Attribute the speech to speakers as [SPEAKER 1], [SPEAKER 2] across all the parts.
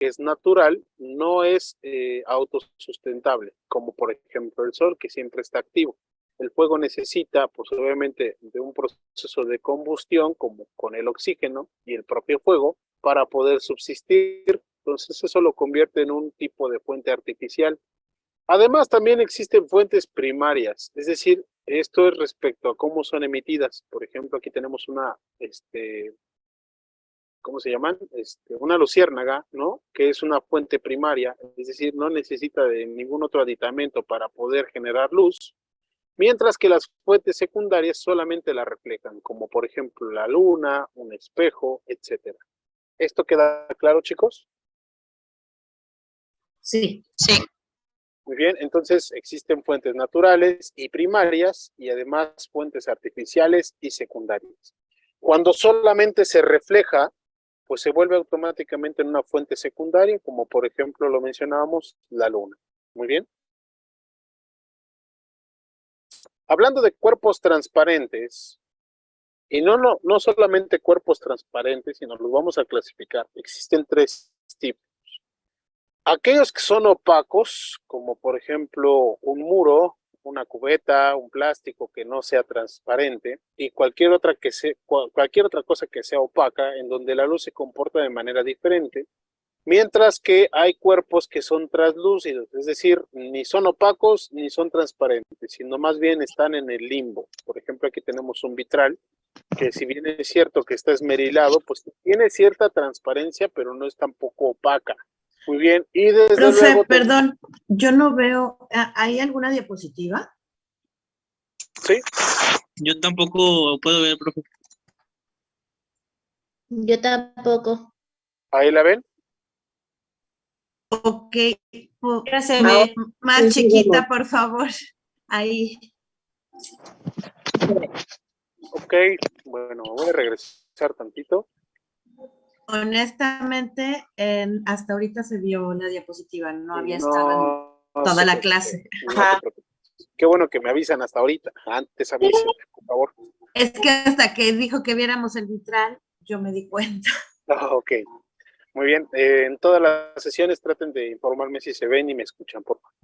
[SPEAKER 1] es natural no es autosustentable, como por ejemplo el sol, que siempre está activo. El fuego necesita, pues obviamente, de un proceso de combustión, como con el oxígeno y el propio fuego, para poder subsistir. Entonces eso lo convierte en un tipo de fuente artificial. Además, también existen fuentes primarias, es decir, esto es respecto a cómo son emitidas. Por ejemplo, aquí tenemos una, ¿cómo se llaman? Una luciérnaga, ¿no? Que es una fuente primaria, es decir, no necesita de ningún otro aditamento para poder generar luz, mientras que las fuentes secundarias solamente la reflejan, como por ejemplo la luna, un espejo, etcétera. ¿Esto queda claro, chicos?
[SPEAKER 2] Sí.
[SPEAKER 3] Sí.
[SPEAKER 1] Muy bien, entonces existen fuentes naturales y primarias y además fuentes artificiales y secundarias. Cuando solamente se refleja, pues se vuelve automáticamente en una fuente secundaria, como por ejemplo lo mencionábamos, la luna. Muy bien. Hablando de cuerpos transparentes, y no solamente cuerpos transparentes, sino los vamos a clasificar. Existen tres tipos. Aquellos que son opacos, como por ejemplo un muro, una cubeta, un plástico que no sea transparente y cualquier otra cosa que sea opaca, en donde la luz se comporta de manera diferente, mientras que hay cuerpos que son translúcidos, es decir, ni son opacos ni son transparentes, sino más bien están en el limbo. Por ejemplo, aquí tenemos un vitral, que si bien es cierto que está esmerilado, pues tiene cierta transparencia, pero no es tampoco opaca. Muy bien, y desde
[SPEAKER 2] Profe,
[SPEAKER 1] luego...
[SPEAKER 2] perdón, yo no veo, ¿hay alguna diapositiva?
[SPEAKER 1] Sí.
[SPEAKER 3] Yo tampoco puedo ver, profe.
[SPEAKER 4] Yo tampoco.
[SPEAKER 1] ¿Ahí la ven?
[SPEAKER 2] Ok,
[SPEAKER 4] Ya se ve.
[SPEAKER 2] más
[SPEAKER 4] Sí,
[SPEAKER 2] chiquita,
[SPEAKER 4] vemos.
[SPEAKER 2] por favor. Ahí.
[SPEAKER 1] Ok, bueno, voy a regresar tantito.
[SPEAKER 2] Honestamente, hasta ahorita se vio la diapositiva, no había estado en
[SPEAKER 1] No
[SPEAKER 2] toda
[SPEAKER 1] se
[SPEAKER 2] la
[SPEAKER 1] preocupe,
[SPEAKER 2] clase.
[SPEAKER 1] no se preocupe. Qué bueno que me avisan hasta ahorita. Antes avísenme, por favor.
[SPEAKER 2] Es que hasta que dijo que viéramos el vitral, yo me di cuenta.
[SPEAKER 1] Ok, muy bien. En todas las sesiones traten de informarme si se ven y me escuchan, por favor.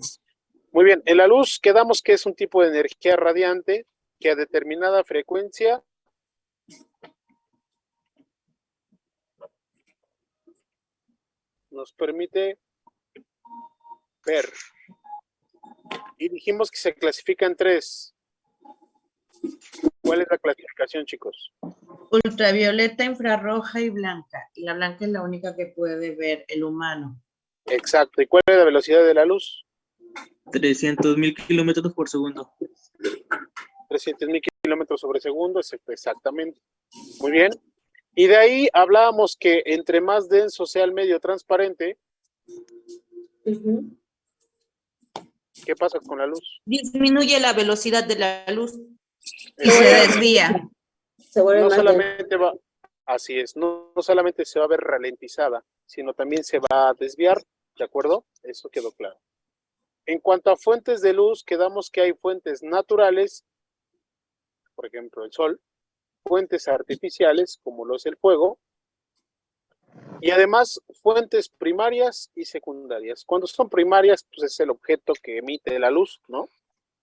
[SPEAKER 1] Muy bien, en la luz quedamos que es un tipo de energía radiante que a determinada frecuencia nos permite ver. Y dijimos que se clasifica en tres. ¿Cuál es la clasificación, chicos?
[SPEAKER 2] Ultravioleta, infrarroja y blanca. Y la blanca es la única que puede ver el humano.
[SPEAKER 1] Exacto. ¿Y cuál es la velocidad de la luz?
[SPEAKER 3] 300.000 kilómetros por segundo.
[SPEAKER 1] 300.000 kilómetros sobre segundo, exactamente. Muy bien. Y de ahí hablábamos que entre más denso sea el medio transparente, ¿qué pasa con la luz?
[SPEAKER 4] Disminuye la velocidad de la luz.
[SPEAKER 2] Y se desvía.
[SPEAKER 4] Se vuelve
[SPEAKER 1] No
[SPEAKER 4] más
[SPEAKER 1] solamente va, así es, no solamente se va a ver ralentizada, sino también se va a desviar, ¿de acuerdo? Eso quedó claro. En cuanto a fuentes de luz, quedamos que hay fuentes naturales, por ejemplo el sol, fuentes artificiales, como lo es el fuego, y además fuentes primarias y secundarias. Cuando son primarias, pues es el objeto que emite la luz, ¿no?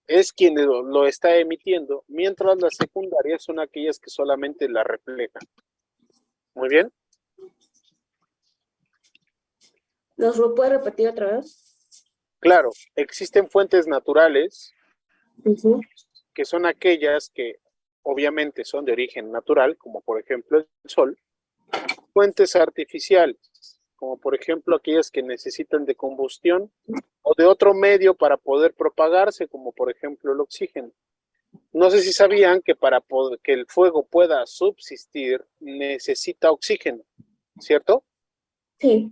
[SPEAKER 1] Es quien lo está emitiendo, mientras las secundarias son aquellas que solamente la reflejan. Muy bien.
[SPEAKER 4] ¿Nos lo puede repetir otra vez?
[SPEAKER 1] Claro, existen fuentes naturales, que son aquellas que obviamente son de origen natural, como por ejemplo el sol. Fuentes artificiales, como por ejemplo aquellas que necesitan de combustión o de otro medio para poder propagarse, como por ejemplo el oxígeno. No sé si sabían que para que el fuego pueda subsistir necesita oxígeno, ¿cierto?
[SPEAKER 4] Sí.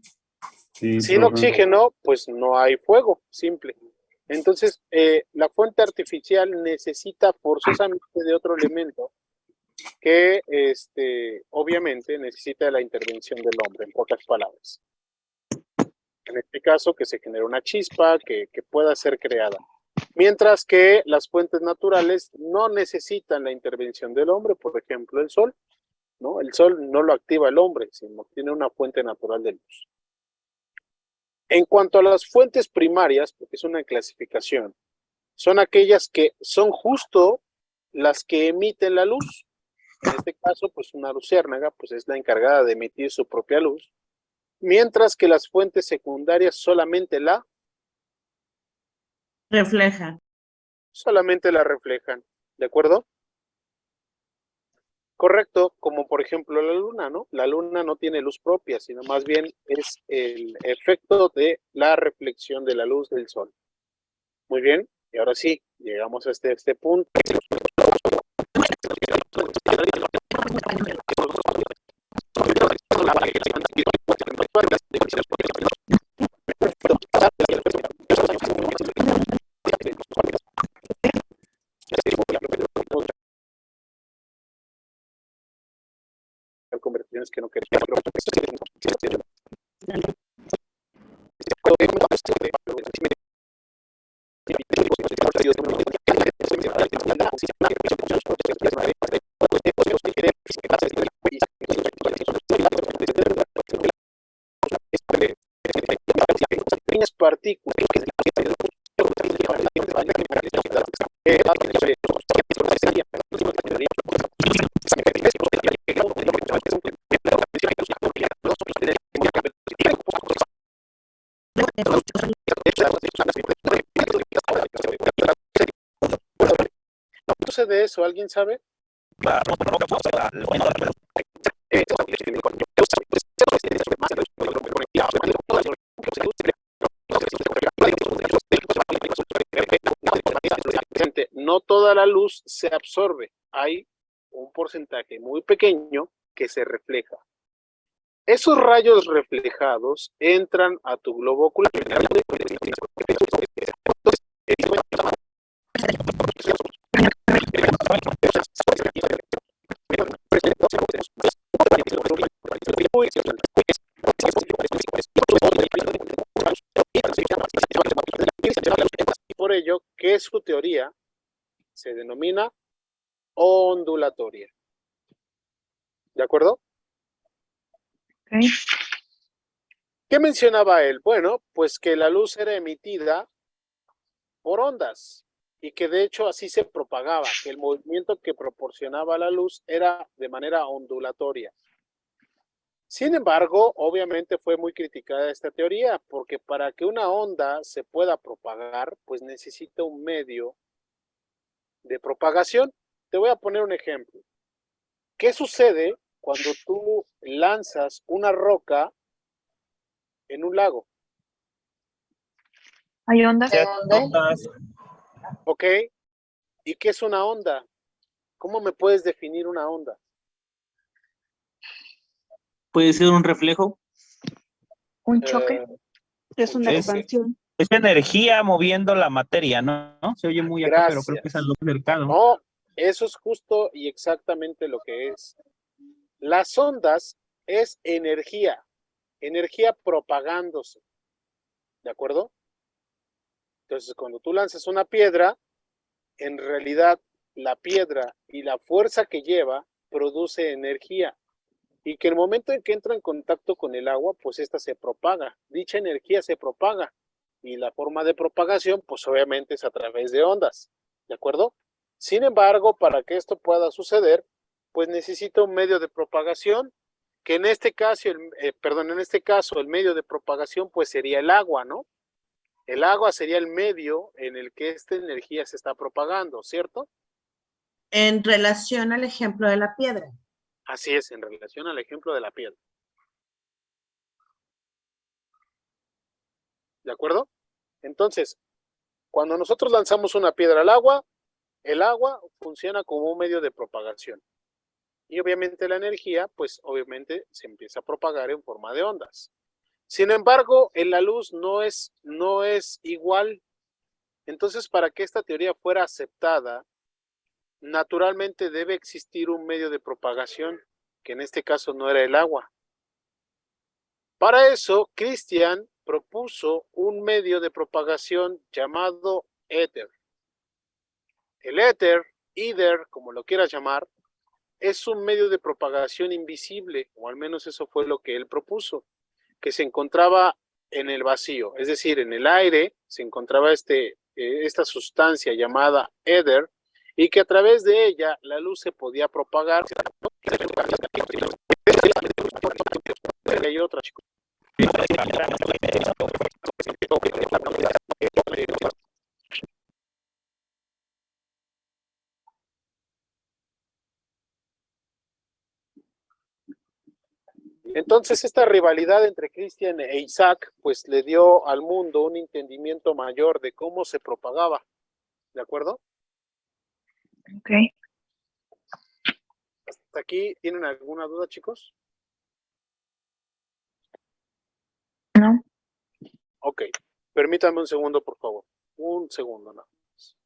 [SPEAKER 5] Sí,
[SPEAKER 1] Sin
[SPEAKER 5] profe.
[SPEAKER 1] oxígeno, pues no hay fuego, simple. Entonces, la fuente artificial necesita forzosamente de otro elemento que obviamente necesita la intervención del hombre, en pocas palabras. En este caso, que se genere una chispa que pueda ser creada. Mientras que las fuentes naturales no necesitan la intervención del hombre, por ejemplo, el sol, ¿no? El sol no lo activa el hombre, sino tiene una fuente natural de luz. En cuanto a las fuentes primarias, porque es una clasificación, son aquellas que son justo las que emiten la luz. En este caso, pues una luciérnaga, pues es la encargada de emitir su propia luz, mientras que las fuentes secundarias solamente la
[SPEAKER 2] Refleja.
[SPEAKER 1] reflejan, ¿de acuerdo? Correcto, como por ejemplo la luna, ¿no? La luna no tiene luz propia, sino más bien es el efecto de la reflexión de la luz del sol. Muy bien, y ahora sí, llegamos a este punto. Conversiones que no queremos. Pequeñas partículas de eso, ¿alguien sabe? No toda la luz se absorbe, hay un porcentaje muy pequeño que se refleja. Esos rayos reflejados entran a tu globo ocular. Por ello, que su teoría se denomina ondulatoria. ¿De acuerdo?
[SPEAKER 5] Okay.
[SPEAKER 1] ¿Qué mencionaba él? Bueno, pues que la luz era emitida por ondas y que de hecho así se propagaba, que el movimiento que proporcionaba la luz era de manera ondulatoria. Sin embargo, obviamente fue muy criticada esta teoría, porque para que una onda se pueda propagar, pues necesita un medio de propagación. Te voy a poner un ejemplo. ¿Qué sucede cuando tú lanzas una roca en un lago?
[SPEAKER 5] ¿Hay ondas?
[SPEAKER 1] ¿Ok? ¿Y qué es una onda? ¿Cómo me puedes definir una onda?
[SPEAKER 3] Puede ser un reflejo.
[SPEAKER 5] ¿Un choque?
[SPEAKER 4] Es una
[SPEAKER 1] Es-
[SPEAKER 4] expansión.
[SPEAKER 6] Es energía moviendo la materia, ¿no?
[SPEAKER 3] Se oye muy acá, pero creo que es
[SPEAKER 1] Gracias.
[SPEAKER 3] algo cercano.
[SPEAKER 1] No, eso es justo y exactamente lo que es. Las ondas es energía propagándose, ¿de acuerdo? Entonces, cuando tú lanzas una piedra, en realidad la piedra y la fuerza que lleva produce energía y que el momento en que entra en contacto con el agua, pues esta se propaga. Dicha energía se propaga y la forma de propagación, pues obviamente es a través de ondas, ¿de acuerdo? Sin embargo, para que esto pueda suceder, pues necesita un medio de propagación, que en este caso, el medio de propagación pues sería el agua, ¿no? El agua sería el medio en el que esta energía se está propagando, ¿cierto?
[SPEAKER 2] En relación al ejemplo de la piedra.
[SPEAKER 1] Así es, en relación al ejemplo de la piedra. ¿De acuerdo? Entonces, cuando nosotros lanzamos una piedra al agua, el agua funciona como un medio de propagación. Y obviamente la energía, pues obviamente se empieza a propagar en forma de ondas. Sin embargo, en la luz no es igual. Entonces, para que esta teoría fuera aceptada, naturalmente debe existir un medio de propagación, que en este caso no era el agua. Para eso, Christian propuso un medio de propagación llamado éter. El éter, como lo quieras llamar, es un medio de propagación invisible, o al menos eso fue lo que él propuso, que se encontraba en el vacío, es decir, en el aire se encontraba esta sustancia llamada éter, y que a través de ella la luz se podía propagar. Hay otra, chicos. Entonces, esta rivalidad entre Christian e Isaac, pues le dio al mundo un entendimiento mayor de cómo se propagaba. ¿De acuerdo?
[SPEAKER 5] Ok.
[SPEAKER 1] ¿Hasta aquí tienen alguna duda, chicos?
[SPEAKER 5] No.
[SPEAKER 1] Ok. Permítanme un segundo, por favor. Un segundo, nada más.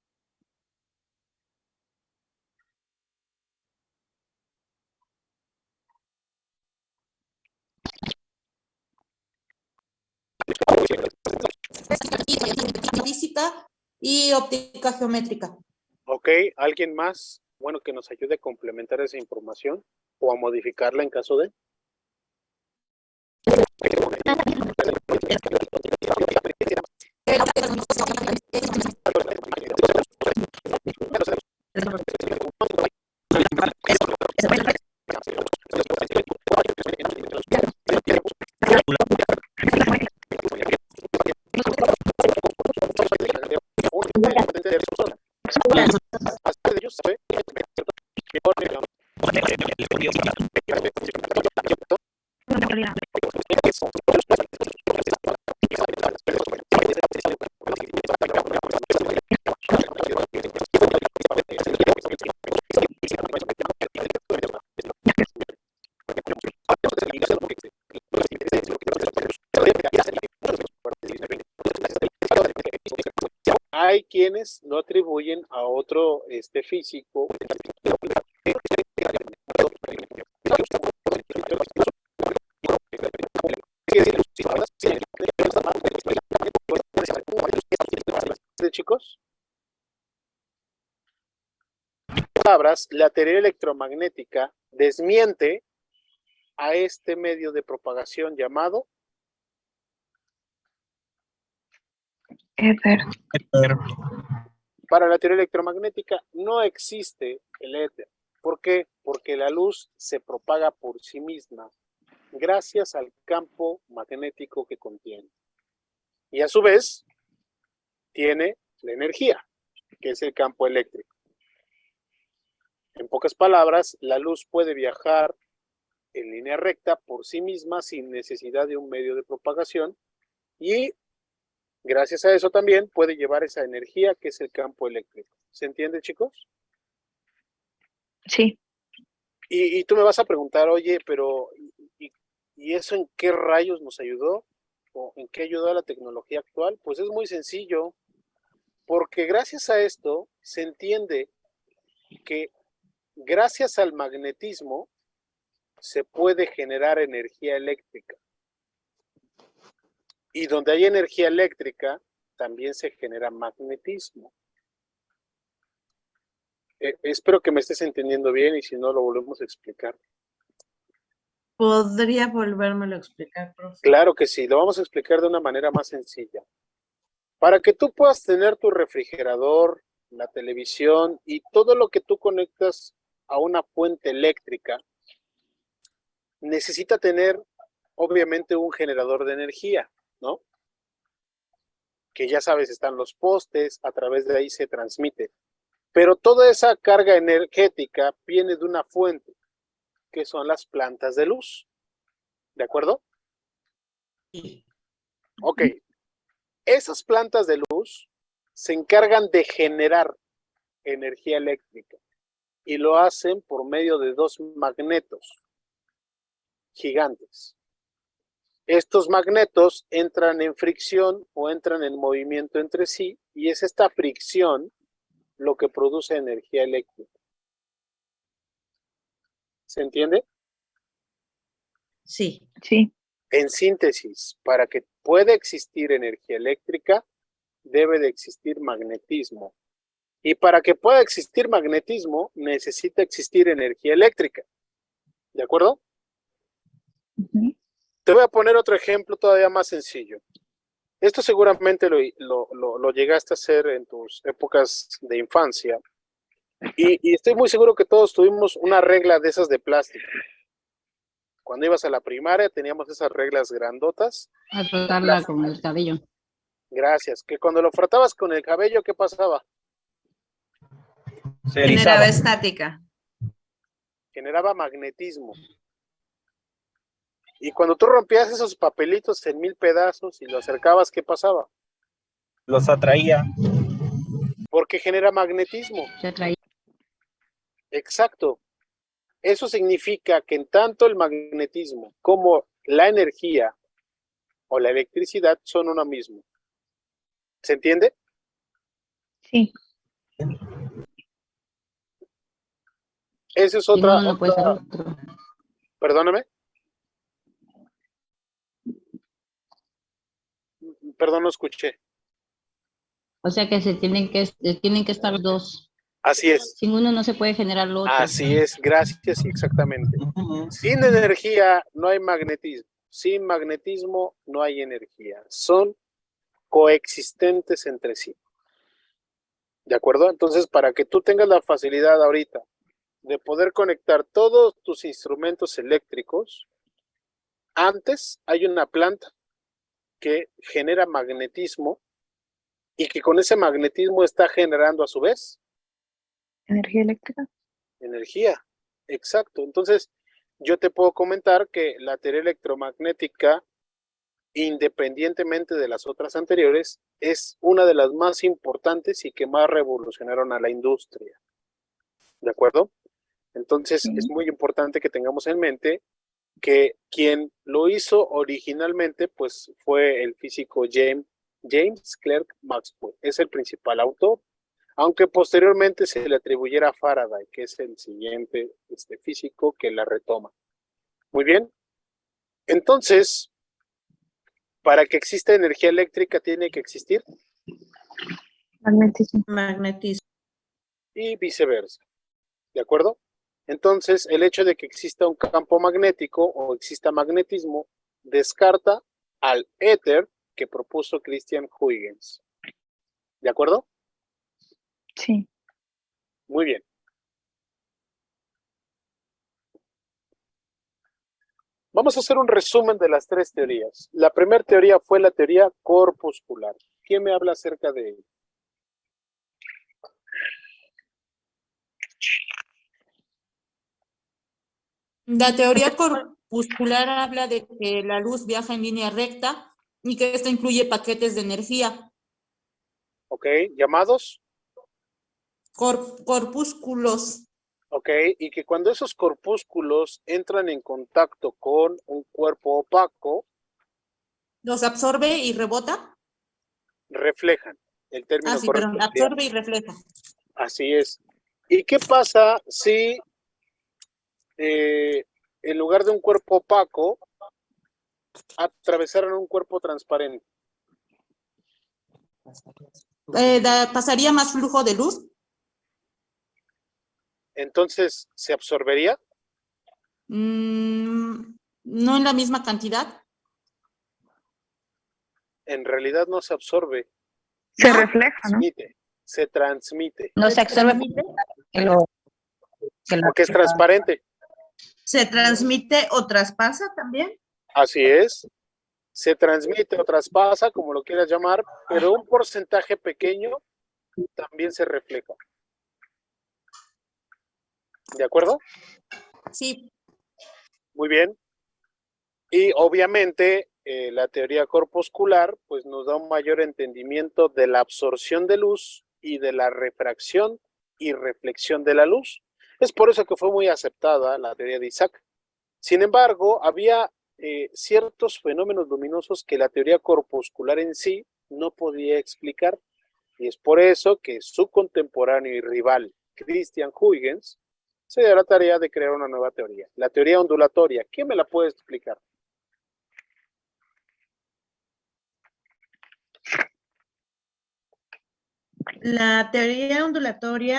[SPEAKER 4] Física y óptica geométrica.
[SPEAKER 1] Ok. ¿Alguien más? Bueno, que nos ayude a complementar esa información o a modificarla en caso de. Hay quienes lo atribuyen a otro físico. Chicos, palabras, la teoría electromagnética desmiente a este medio de propagación llamado
[SPEAKER 5] Éter.
[SPEAKER 1] Para la teoría electromagnética no existe el éter. ¿Por qué? Porque la luz se propaga por sí misma gracias al campo magnético que contiene. Y a su vez, tiene la energía, que es el campo eléctrico. En pocas palabras, la luz puede viajar en línea recta por sí misma sin necesidad de un medio de propagación y gracias a eso también puede llevar esa energía que es el campo eléctrico. ¿Se entiende, chicos?
[SPEAKER 5] Sí.
[SPEAKER 1] Y tú me vas a preguntar, oye, pero ¿y eso en qué rayos nos ayudó? ¿O en qué ayudó a la tecnología actual? Pues es muy sencillo, porque gracias a esto se entiende que gracias al magnetismo se puede generar energía eléctrica. Y donde hay energía eléctrica, también se genera magnetismo. Espero que me estés entendiendo bien y si no, lo volvemos a explicar.
[SPEAKER 2] ¿Podría volvérmelo a explicar, profe?
[SPEAKER 1] Claro que sí, lo vamos a explicar de una manera más sencilla. Para que tú puedas tener tu refrigerador, la televisión y todo lo que tú conectas a una fuente eléctrica, necesita tener, obviamente, un generador de energía, ¿no? Que ya sabes, están los postes, a través de ahí se transmite. Pero toda esa carga energética viene de una fuente, que son las plantas de luz. ¿De acuerdo? Ok. Esas plantas de luz se encargan de generar energía eléctrica y lo hacen por medio de dos magnetos gigantes. Estos magnetos entran en fricción o entran en movimiento entre sí y es esta fricción lo que produce energía eléctrica. ¿Se entiende?
[SPEAKER 2] Sí.
[SPEAKER 5] Sí.
[SPEAKER 1] En síntesis, para que pueda existir energía eléctrica, debe de existir magnetismo. Y para que pueda existir magnetismo, necesita existir energía eléctrica. ¿De acuerdo?
[SPEAKER 5] Ujú.
[SPEAKER 1] Te voy a poner otro ejemplo todavía más sencillo. Esto seguramente lo llegaste a hacer en tus épocas de infancia. Y estoy muy seguro que todos tuvimos una regla de esas de plástico. Cuando ibas a la primaria teníamos esas reglas grandotas.
[SPEAKER 7] A frotarla con el cabello.
[SPEAKER 1] Gracias. Que cuando lo frotabas con el cabello, ¿qué pasaba?
[SPEAKER 6] Se erizaba.
[SPEAKER 2] Generaba estática.
[SPEAKER 1] Generaba magnetismo. Y cuando tú rompías esos papelitos en 1000 pedazos y lo acercabas, ¿qué pasaba?
[SPEAKER 6] Los atraía.
[SPEAKER 1] Porque genera magnetismo.
[SPEAKER 7] Se atraía.
[SPEAKER 1] Exacto. Eso significa que en tanto el magnetismo como la energía o la electricidad son uno mismo. ¿Se entiende?
[SPEAKER 5] Sí.
[SPEAKER 1] Esa es
[SPEAKER 7] Si no,
[SPEAKER 1] otra,
[SPEAKER 7] no puede ser otro.
[SPEAKER 1] perdóname. Perdón, no escuché.
[SPEAKER 7] O sea que tienen que estar los dos.
[SPEAKER 1] Así es.
[SPEAKER 7] Sin uno no se puede generar lo otro.
[SPEAKER 1] Así es, gracias, y exactamente.
[SPEAKER 6] Ujú.
[SPEAKER 1] Sin energía no hay magnetismo. Sin magnetismo no hay energía. Son coexistentes entre sí. ¿De acuerdo? Entonces, para que tú tengas la facilidad ahorita de poder conectar todos tus instrumentos eléctricos, antes hay una planta que genera magnetismo y que con ese magnetismo está generando a su vez
[SPEAKER 5] Energía eléctrica.
[SPEAKER 1] energía. Exacto. Entonces, yo te puedo comentar que la teoría electromagnética, independientemente de las otras anteriores, es una de las más importantes y que más revolucionaron a la industria. ¿De acuerdo? Entonces,
[SPEAKER 5] Sí.
[SPEAKER 1] es muy importante que tengamos en mente que quien lo hizo originalmente, pues fue el físico James Clerk Maxwell. Es el principal autor, aunque posteriormente se le atribuyera a Faraday, que es el siguiente físico que la retoma. Muy bien. Entonces, para que exista energía eléctrica tiene que existir
[SPEAKER 5] Magnetismo.
[SPEAKER 2] Magnetismo.
[SPEAKER 1] y viceversa. ¿De acuerdo? Entonces, el hecho de que exista un campo magnético o exista magnetismo descarta al éter que propuso Christian Huygens. ¿De acuerdo?
[SPEAKER 5] Sí.
[SPEAKER 1] Muy bien. Vamos a hacer un resumen de las tres teorías. La primera teoría fue la teoría corpuscular. ¿Quién me habla acerca de ella?
[SPEAKER 4] La teoría corpuscular habla de que la luz viaja en línea recta y que esto incluye paquetes de energía.
[SPEAKER 1] ¿Ok? ¿Llamados?
[SPEAKER 4] Corpúsculos.
[SPEAKER 1] ¿Ok? Y que cuando esos corpúsculos entran en contacto con un cuerpo opaco,
[SPEAKER 4] Los absorbe y rebota.
[SPEAKER 1] reflejan. El término
[SPEAKER 4] Sí,
[SPEAKER 1] correcto
[SPEAKER 4] perdón,
[SPEAKER 1] sería,
[SPEAKER 4] absorbe y refleja.
[SPEAKER 1] así es. ¿Y qué pasa si en lugar de un cuerpo opaco atravesaran un cuerpo transparente?
[SPEAKER 4] ¿Pasaría más flujo de luz?
[SPEAKER 1] Entonces, ¿se absorbería?
[SPEAKER 4] No en la misma cantidad.
[SPEAKER 1] En realidad no se absorbe,
[SPEAKER 5] Se
[SPEAKER 4] ¿No?
[SPEAKER 5] refleja, ¿no?
[SPEAKER 1] se transmite,
[SPEAKER 7] No se absorbe
[SPEAKER 1] porque es transparente.
[SPEAKER 2] ¿Se transmite o traspasa también?
[SPEAKER 1] Así es. Se transmite o traspasa, como lo quieras llamar, pero un porcentaje pequeño también se refleja. ¿De acuerdo?
[SPEAKER 4] Sí.
[SPEAKER 1] Muy bien. Y obviamente la teoría corpuscular pues nos da un mayor entendimiento de la absorción de luz y de la refracción y reflexión de la luz. Es por eso que fue muy aceptada la teoría de Isaac. Sin embargo, había ciertos fenómenos luminosos que la teoría corpuscular en sí no podía explicar. Y es por eso que su contemporáneo y rival, Christian Huygens, se dio la tarea de crear una nueva teoría, la teoría ondulatoria. ¿Quién me la puede explicar?
[SPEAKER 2] La teoría ondulatoria,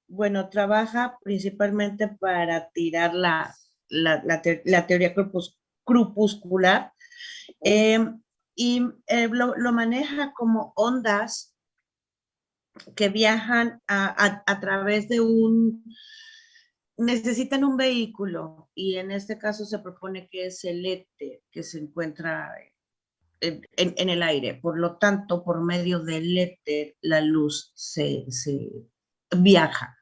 [SPEAKER 2] bueno, trabaja principalmente para tirar la teoría corpuscular. y lo maneja como ondas que viajan a través de necesitan un vehículo, y en este caso se propone que es el éter que se encuentra en el aire. Por lo tanto, por medio del éter, la luz se viaja.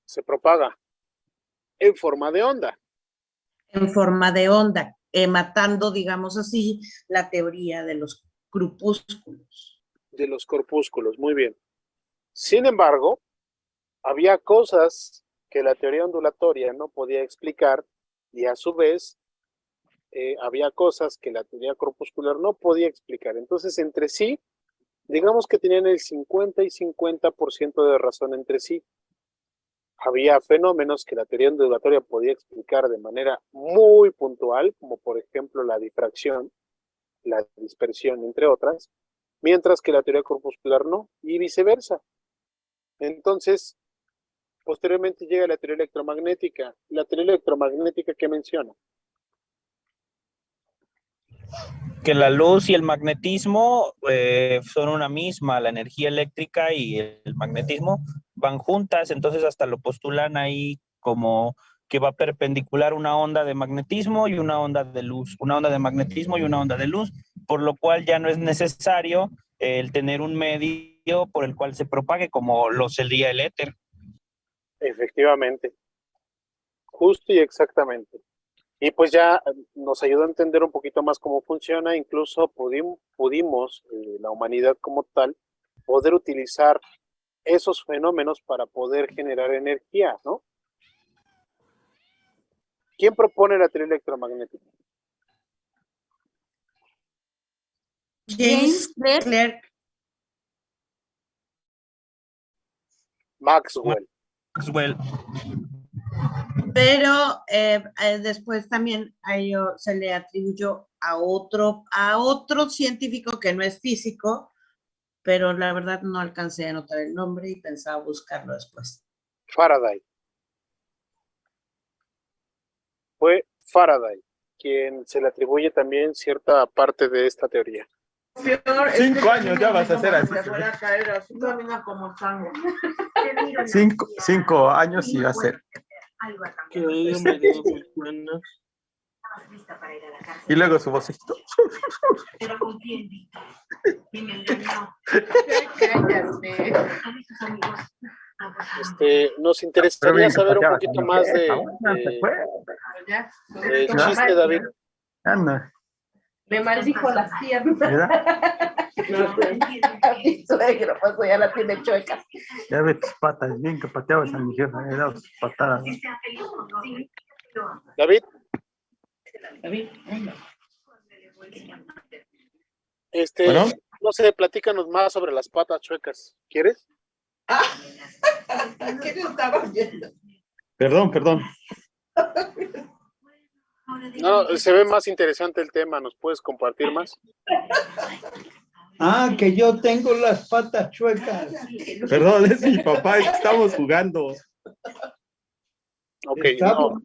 [SPEAKER 1] Se propaga en forma de onda.
[SPEAKER 2] En forma de onda, matando, digamos así, la teoría de los grupúsculos.
[SPEAKER 1] De los corpúsculos, muy bien. Sin embargo, había cosas que la teoría ondulatoria no podía explicar, y a su vez había cosas que la teoría corpuscular no podía explicar. Entonces, entre sí, digamos que tenían el 50 y 50% de razón entre sí. Había fenómenos que la teoría ondulatoria podía explicar de manera muy puntual, como por ejemplo la difracción, la dispersión, entre otras, mientras que la teoría corpuscular no, y viceversa. Entonces, posteriormente llega la teoría electromagnética. La teoría electromagnética, ¿qué menciona?
[SPEAKER 6] Que la luz y el magnetismo son una misma, la energía eléctrica y el magnetismo van juntas, entonces hasta lo postulan ahí como que va perpendicular una onda de magnetismo y una onda de luz, una onda de magnetismo y una onda de luz, por lo cual ya no es necesario el tener un medio por el cual se propague como lo sería el éter.
[SPEAKER 1] Efectivamente, justo y exactamente. Y pues ya nos ayudó a entender un poquito más cómo funciona, incluso pudimos la humanidad como tal, poder utilizar esos fenómenos para poder generar energía, ¿no? ¿Quién propone la teoría electromagnética?
[SPEAKER 2] James Clerk.
[SPEAKER 1] Maxwell.
[SPEAKER 6] Maxwell.
[SPEAKER 2] Pero después también a ello se le atribuyó a otro científico que no es físico, pero la verdad no alcancé a anotar el nombre y pensaba buscarlo después.
[SPEAKER 1] Faraday. Fue Faraday quien se le atribuye también cierta parte de esta teoría.
[SPEAKER 8] 5 años ya vas a hacer así. 5 años y va a ser. Y luego su vocecito.
[SPEAKER 2] Pero con quién, y me engañó.
[SPEAKER 1] Nos interesaría saber un poquito más del chiste, David.
[SPEAKER 8] Anda.
[SPEAKER 9] Me maldijo las piernas.
[SPEAKER 8] ¿Verdad?
[SPEAKER 9] Mi suegro, pues ya la tiene chueca.
[SPEAKER 8] Ya ve tus patas, bien que pateabas a mi jefa, le daba sus patadas.
[SPEAKER 1] David.
[SPEAKER 8] Bueno.
[SPEAKER 1] No sé, platícanos más sobre las patas chuecas. ¿Quieres?
[SPEAKER 9] ¿Qué le estaba viendo?
[SPEAKER 8] Perdón.
[SPEAKER 1] No, se ve más interesante el tema. ¿Nos puedes compartir más?
[SPEAKER 10] Que yo tengo las patas chuecas.
[SPEAKER 8] Perdón, es mi papá, estamos jugando.
[SPEAKER 1] Ok, no,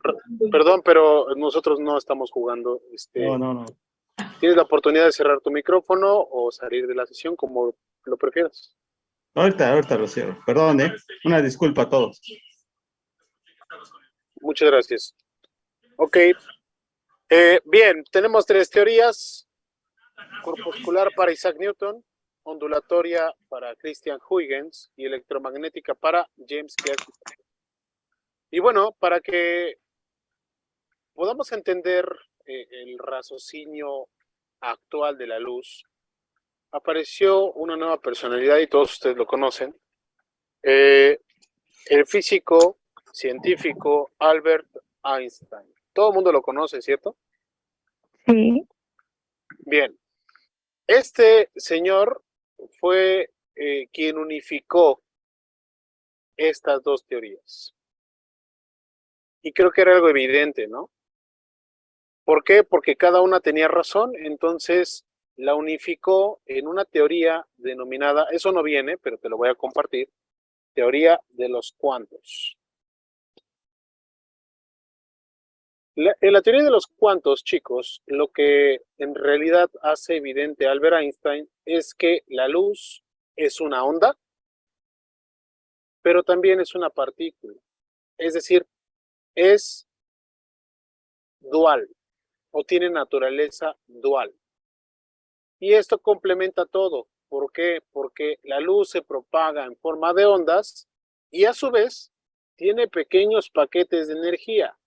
[SPEAKER 1] perdón, pero nosotros no estamos jugando.
[SPEAKER 8] No.
[SPEAKER 1] Tienes la oportunidad de cerrar tu micrófono o salir de la sesión, como lo prefieras.
[SPEAKER 8] Ahorita lo cierro. Perdón, una disculpa a todos.
[SPEAKER 1] Muchas gracias. Ok. Bien, tenemos 3 teorías. Corpuscular para Isaac Newton, ondulatoria para Christian Huygens y electromagnética para James Clerk. Y bueno, para que podamos entender el raciocinio actual de la luz, apareció una nueva personalidad y todos ustedes lo conocen. El físico científico Albert Einstein. Todo el mundo lo conoce, ¿cierto?
[SPEAKER 5] Sí.
[SPEAKER 1] Bien. Este señor fue quien unificó estas 2 teorías. Y creo que era algo evidente, ¿no? ¿Por qué? Porque cada una tenía razón, entonces la unificó en una teoría denominada, eso no viene, pero te lo voy a compartir, teoría de los cuantos. En la teoría de los cuantos, chicos, lo que en realidad hace evidente Albert Einstein es que la luz es una onda, pero también es una partícula. Es decir, es dual o tiene naturaleza dual. Y esto complementa todo. ¿Por qué? Porque la luz se propaga en forma de ondas y a su vez tiene pequeños paquetes de energía.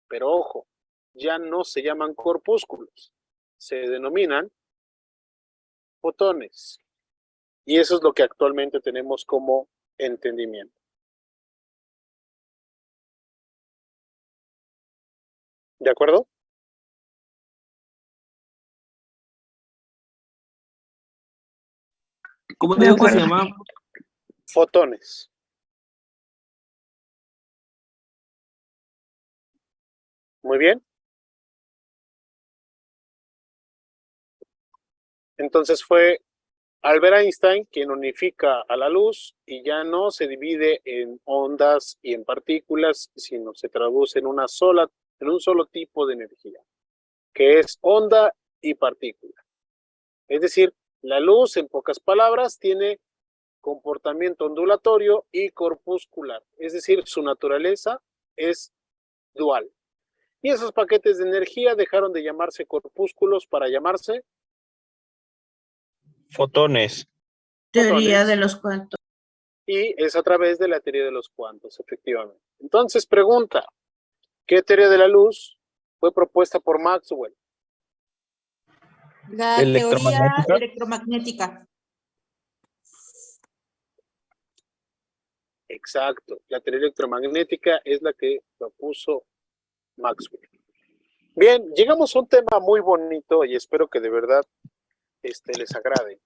[SPEAKER 1] Pero ojo, ya no se llaman corpúsculos, se denominan fotones. Y eso es lo que actualmente tenemos como entendimiento. ¿De acuerdo?
[SPEAKER 3] ¿Cómo digo que se llama?
[SPEAKER 1] Fotones. Muy bien. Entonces fue Albert Einstein quien unifica a la luz y ya no se divide en ondas y en partículas, sino se traduce en un solo tipo de energía, que es onda y partícula. Es decir, la luz, en pocas palabras, tiene comportamiento ondulatorio y corpuscular, es decir, su naturaleza es dual. Y esos paquetes de energía dejaron de llamarse corpúsculos para llamarse
[SPEAKER 6] fotones.
[SPEAKER 2] Teoría de los cuantos.
[SPEAKER 1] Y es a través de la teoría de los cuantos, efectivamente. Entonces, pregunta, ¿qué teoría de la luz fue propuesta por Maxwell?
[SPEAKER 4] La teoría electromagnética.
[SPEAKER 1] Exacto, la teoría electromagnética es la que propuso Maxwell. Bien, llegamos a un tema muy bonito y espero que de verdad les agrade.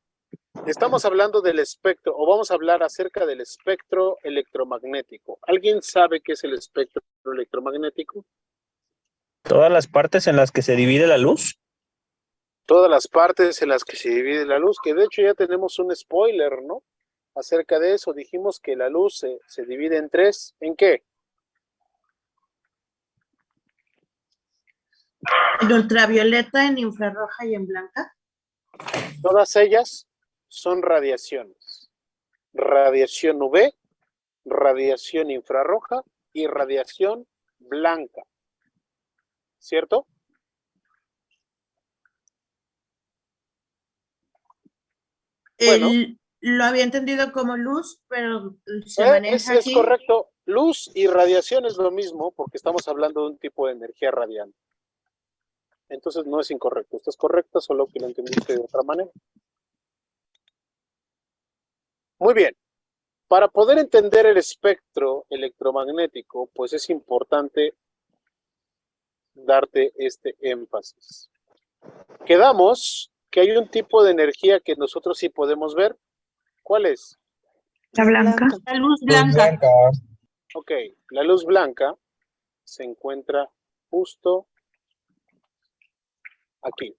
[SPEAKER 1] Estamos hablando del espectro, o vamos a hablar acerca del espectro electromagnético. ¿Alguien sabe qué es el espectro electromagnético?
[SPEAKER 6] ¿Todas las partes en las que se divide la luz?
[SPEAKER 1] Todas las partes en las que se divide la luz, que de hecho ya tenemos un spoiler, ¿no? Acerca de eso, dijimos que la luz se divide en tres. ¿En qué?
[SPEAKER 2] En ultravioleta, en infrarroja y en blanca.
[SPEAKER 1] Todas ellas son radiaciones. Radiación UV, radiación infrarroja y radiación blanca. ¿Cierto?
[SPEAKER 2] Bueno, lo había entendido como luz, pero se maneja
[SPEAKER 1] es correcto. Luz y radiación es lo mismo porque estamos hablando de un tipo de energía radiante. Entonces no es incorrecto. Esto es correcto, solo que lo entendiste de otra manera. Muy bien. Para poder entender el espectro electromagnético, pues es importante darte este énfasis. Quedamos que hay un tipo de energía que nosotros sí podemos ver. ¿Cuál es?
[SPEAKER 5] La blanca.
[SPEAKER 4] La luz blanca.
[SPEAKER 1] Ok, la luz blanca se encuentra justo aquí.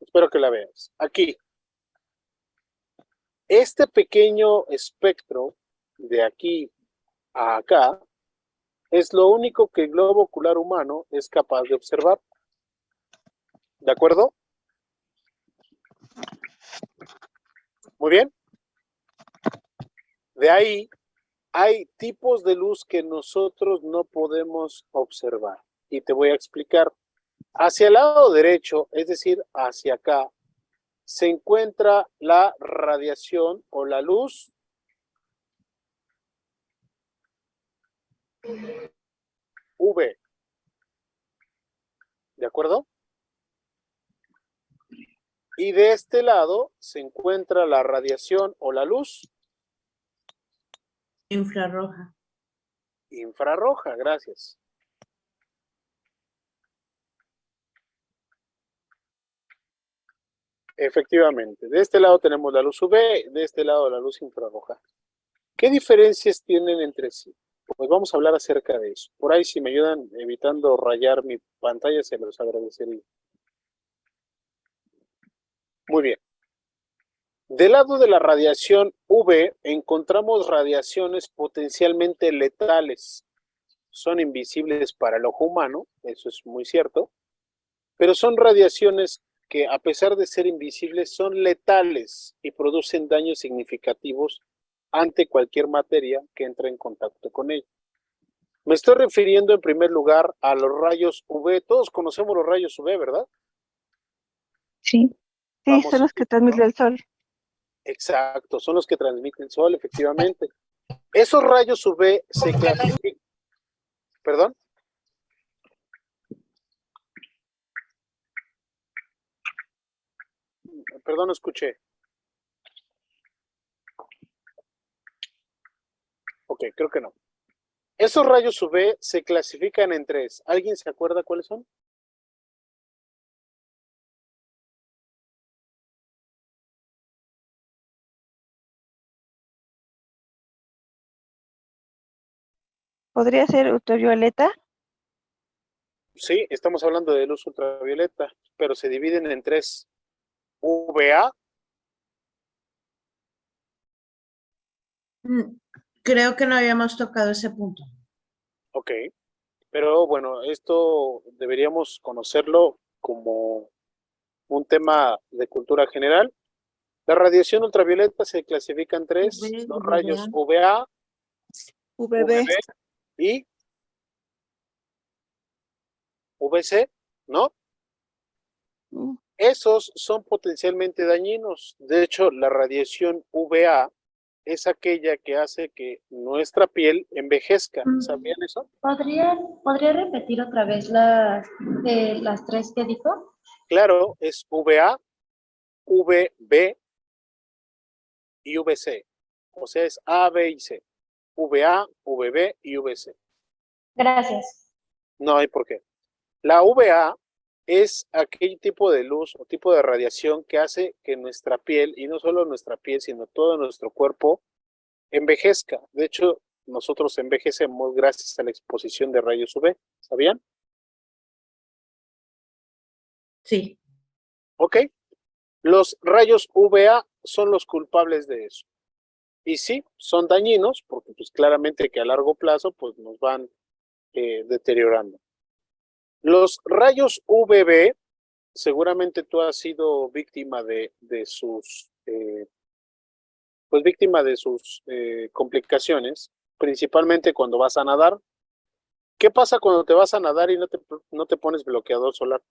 [SPEAKER 1] Espero que la veas. Aquí. Este pequeño espectro de aquí a acá es lo único que el globo ocular humano es capaz de observar. ¿De acuerdo? Muy bien. De ahí hay tipos de luz que nosotros no podemos observar. Y te voy a explicar. Hacia el lado derecho, es decir, hacia acá, se encuentra la radiación o la luz UV. ¿De acuerdo? Y de este lado se encuentra la radiación o la luz
[SPEAKER 2] infrarroja.
[SPEAKER 1] Infrarroja, gracias. Efectivamente, de este lado tenemos la luz UV, de este lado la luz infrarroja. ¿Qué diferencias tienen entre sí? Pues vamos a hablar acerca de eso. Por ahí, si me ayudan evitando rayar mi pantalla, se los agradecería. Muy bien. Del lado de la radiación UV encontramos radiaciones potencialmente letales. Son invisibles para el ojo humano, eso es muy cierto, pero son radiaciones que a pesar de ser invisibles son letales y producen daños significativos ante cualquier materia que entre en contacto con ella. Me estoy refiriendo en primer lugar a los rayos UV. Todos conocemos los rayos UV, ¿verdad?
[SPEAKER 5] Sí. Sí, son los que transmite el sol.
[SPEAKER 1] Exacto, son los que transmiten el sol, efectivamente. Esos rayos UV se clasifican. ¿Perdón? Perdón, no escuché. Ok, creo que no. Esos rayos UV se clasifican en tres. ¿Alguien se acuerda cuáles son?
[SPEAKER 5] ¿Podría ser ultravioleta?
[SPEAKER 1] Sí, estamos hablando de luz ultravioleta, pero se dividen en tres. UVA,
[SPEAKER 2] Creo que no habíamos tocado ese punto.
[SPEAKER 1] ok, pero bueno, esto deberíamos conocerlo como un tema de cultura general. La radiación ultravioleta se clasifica en tres,
[SPEAKER 4] UV,
[SPEAKER 1] los
[SPEAKER 4] UVA.
[SPEAKER 1] rayos UVA,
[SPEAKER 5] VB.
[SPEAKER 1] UVB y VC, ¿no? Esos son potencialmente dañinos. De hecho, la radiación UVA es aquella que hace que nuestra piel envejezca. ¿Sabían eso?
[SPEAKER 7] ¿Podría repetir otra vez las tres que dijo?
[SPEAKER 1] Claro, es VA, VB y VC. O sea, es A, B y C. VA, VB y VC.
[SPEAKER 7] Gracias.
[SPEAKER 1] No hay por qué. La VA es aquel tipo de luz o tipo de radiación que hace que nuestra piel, y no solo nuestra piel, sino todo nuestro cuerpo, envejezca. De hecho, nosotros envejecemos gracias a la exposición de rayos UV. ¿Sabían?
[SPEAKER 2] Sí.
[SPEAKER 1] Ok. Los rayos UVA son los culpables de eso. Y sí, son dañinos, porque pues claramente que a largo plazo pues nos van deteriorando. Los rayos UVB, seguramente tú has sido víctima de sus, pues víctima de sus complicaciones, principalmente cuando vas a nadar. ¿Qué pasa cuando te vas a nadar y no te pones bloqueador solar?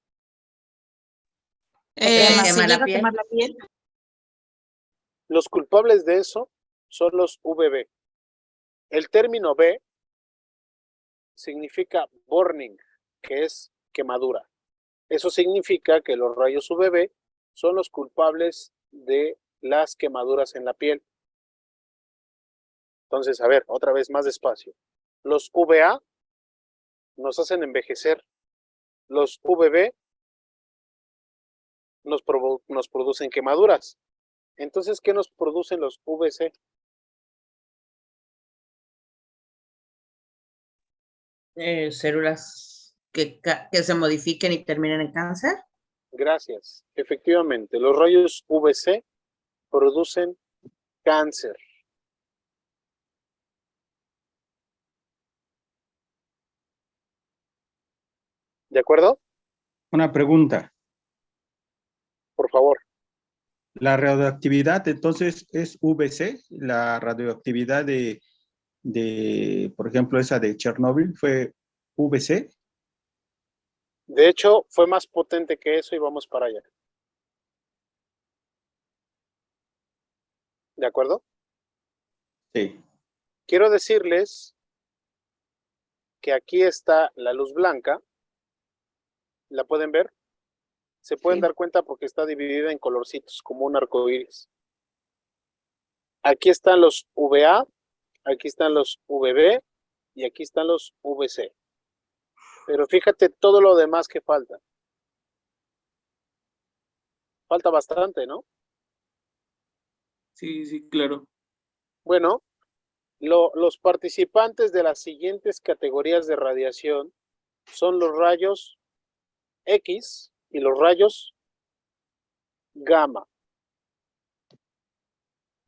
[SPEAKER 2] ¿Se
[SPEAKER 4] ¿Se
[SPEAKER 2] quema
[SPEAKER 4] llega
[SPEAKER 2] la
[SPEAKER 4] a
[SPEAKER 2] piel?
[SPEAKER 4] quemar la piel?
[SPEAKER 1] Los culpables de eso son los UVB. El término B significa burning, que es quemadura. Eso significa que los rayos UVB son los culpables de las quemaduras en la piel. Entonces, a ver, otra vez más despacio. Los UVA nos hacen envejecer. Los UVB nos producen quemaduras. Entonces, ¿qué nos producen los VC?
[SPEAKER 2] Células que se modifiquen y terminen en cáncer.
[SPEAKER 1] Gracias. Efectivamente, los rayos VC producen cáncer. ¿De acuerdo?
[SPEAKER 10] Una pregunta.
[SPEAKER 1] Por favor.
[SPEAKER 10] La radioactividad, entonces, es VC, la radioactividad por ejemplo, esa de Chernóbil, ¿fue VC?
[SPEAKER 1] De hecho, fue más potente que eso y vamos para allá. ¿De acuerdo?
[SPEAKER 10] Sí.
[SPEAKER 1] Quiero decirles que aquí está la luz blanca. ¿La pueden ver? Se pueden dar cuenta porque está dividida en colorcitos, como un arco iris. Aquí están los VA, aquí están los VB y aquí están los VC. Pero fíjate todo lo demás que falta. Falta bastante, ¿no?
[SPEAKER 3] Sí, sí, claro.
[SPEAKER 1] Bueno, los participantes de las siguientes categorías de radiación son los rayos X y los rayos gamma.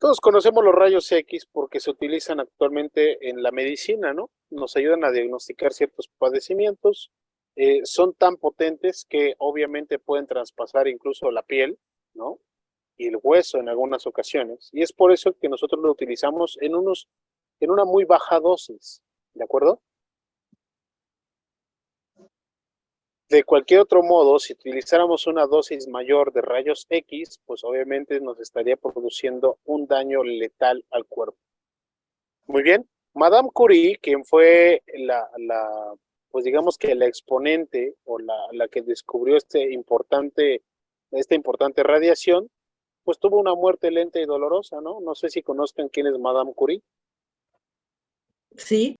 [SPEAKER 1] Todos conocemos los rayos X porque se utilizan actualmente en la medicina, ¿no? Nos ayudan a diagnosticar ciertos padecimientos. Son tan potentes que obviamente pueden traspasar incluso la piel, ¿no? Y el hueso en algunas ocasiones. Y es por eso que nosotros lo utilizamos en una muy baja dosis, ¿de acuerdo? De cualquier otro modo, si utilizáramos una dosis mayor de rayos X, pues obviamente nos estaría produciendo un daño letal al cuerpo. Muy bien. Madame Curie, quien fue pues digamos que la exponente o la que descubrió esta importante radiación, pues tuvo una muerte lenta y dolorosa, ¿no? No sé si conozcan quién es Madame Curie.
[SPEAKER 2] Sí.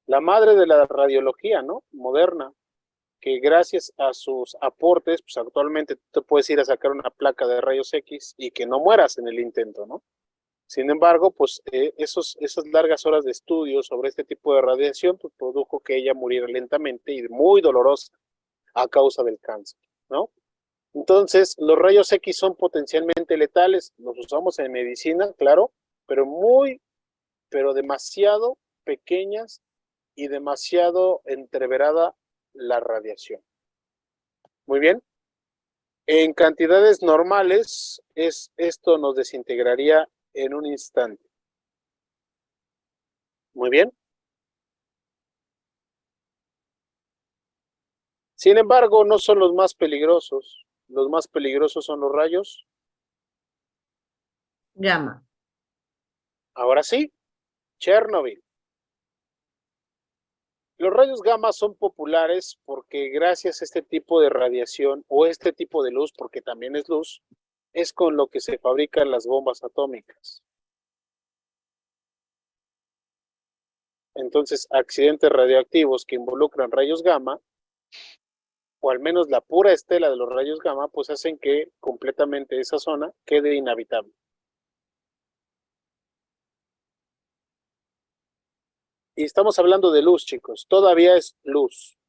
[SPEAKER 1] La madre de la radiología, ¿no? Moderna, que gracias a sus aportes, pues actualmente tú puedes ir a sacar una placa de rayos X y que no mueras en el intento, ¿no? Sin embargo, pues esas largas horas de estudio sobre este tipo de radiación, pues produjo que ella muriera lentamente y muy dolorosa a causa del cáncer, ¿no? Entonces, los rayos X son potencialmente letales, los usamos en medicina, claro, pero demasiado pequeñas y demasiado entreverada la radiación. Muy bien. En cantidades normales, esto nos desintegraría en un instante. Muy bien. Sin embargo, no son los más peligrosos. Los más peligrosos son los rayos
[SPEAKER 2] gamma.
[SPEAKER 1] Ahora sí, Chernobyl. Los rayos gamma son populares porque gracias a este tipo de radiación o este tipo de luz, porque también es luz, es con lo que se fabrican las bombas atómicas. Entonces, accidentes radioactivos que involucran rayos gamma, o al menos la pura estela de los rayos gamma, pues hacen que completamente esa zona quede inhabitable. Y estamos hablando de luz, chicos, todavía es luz.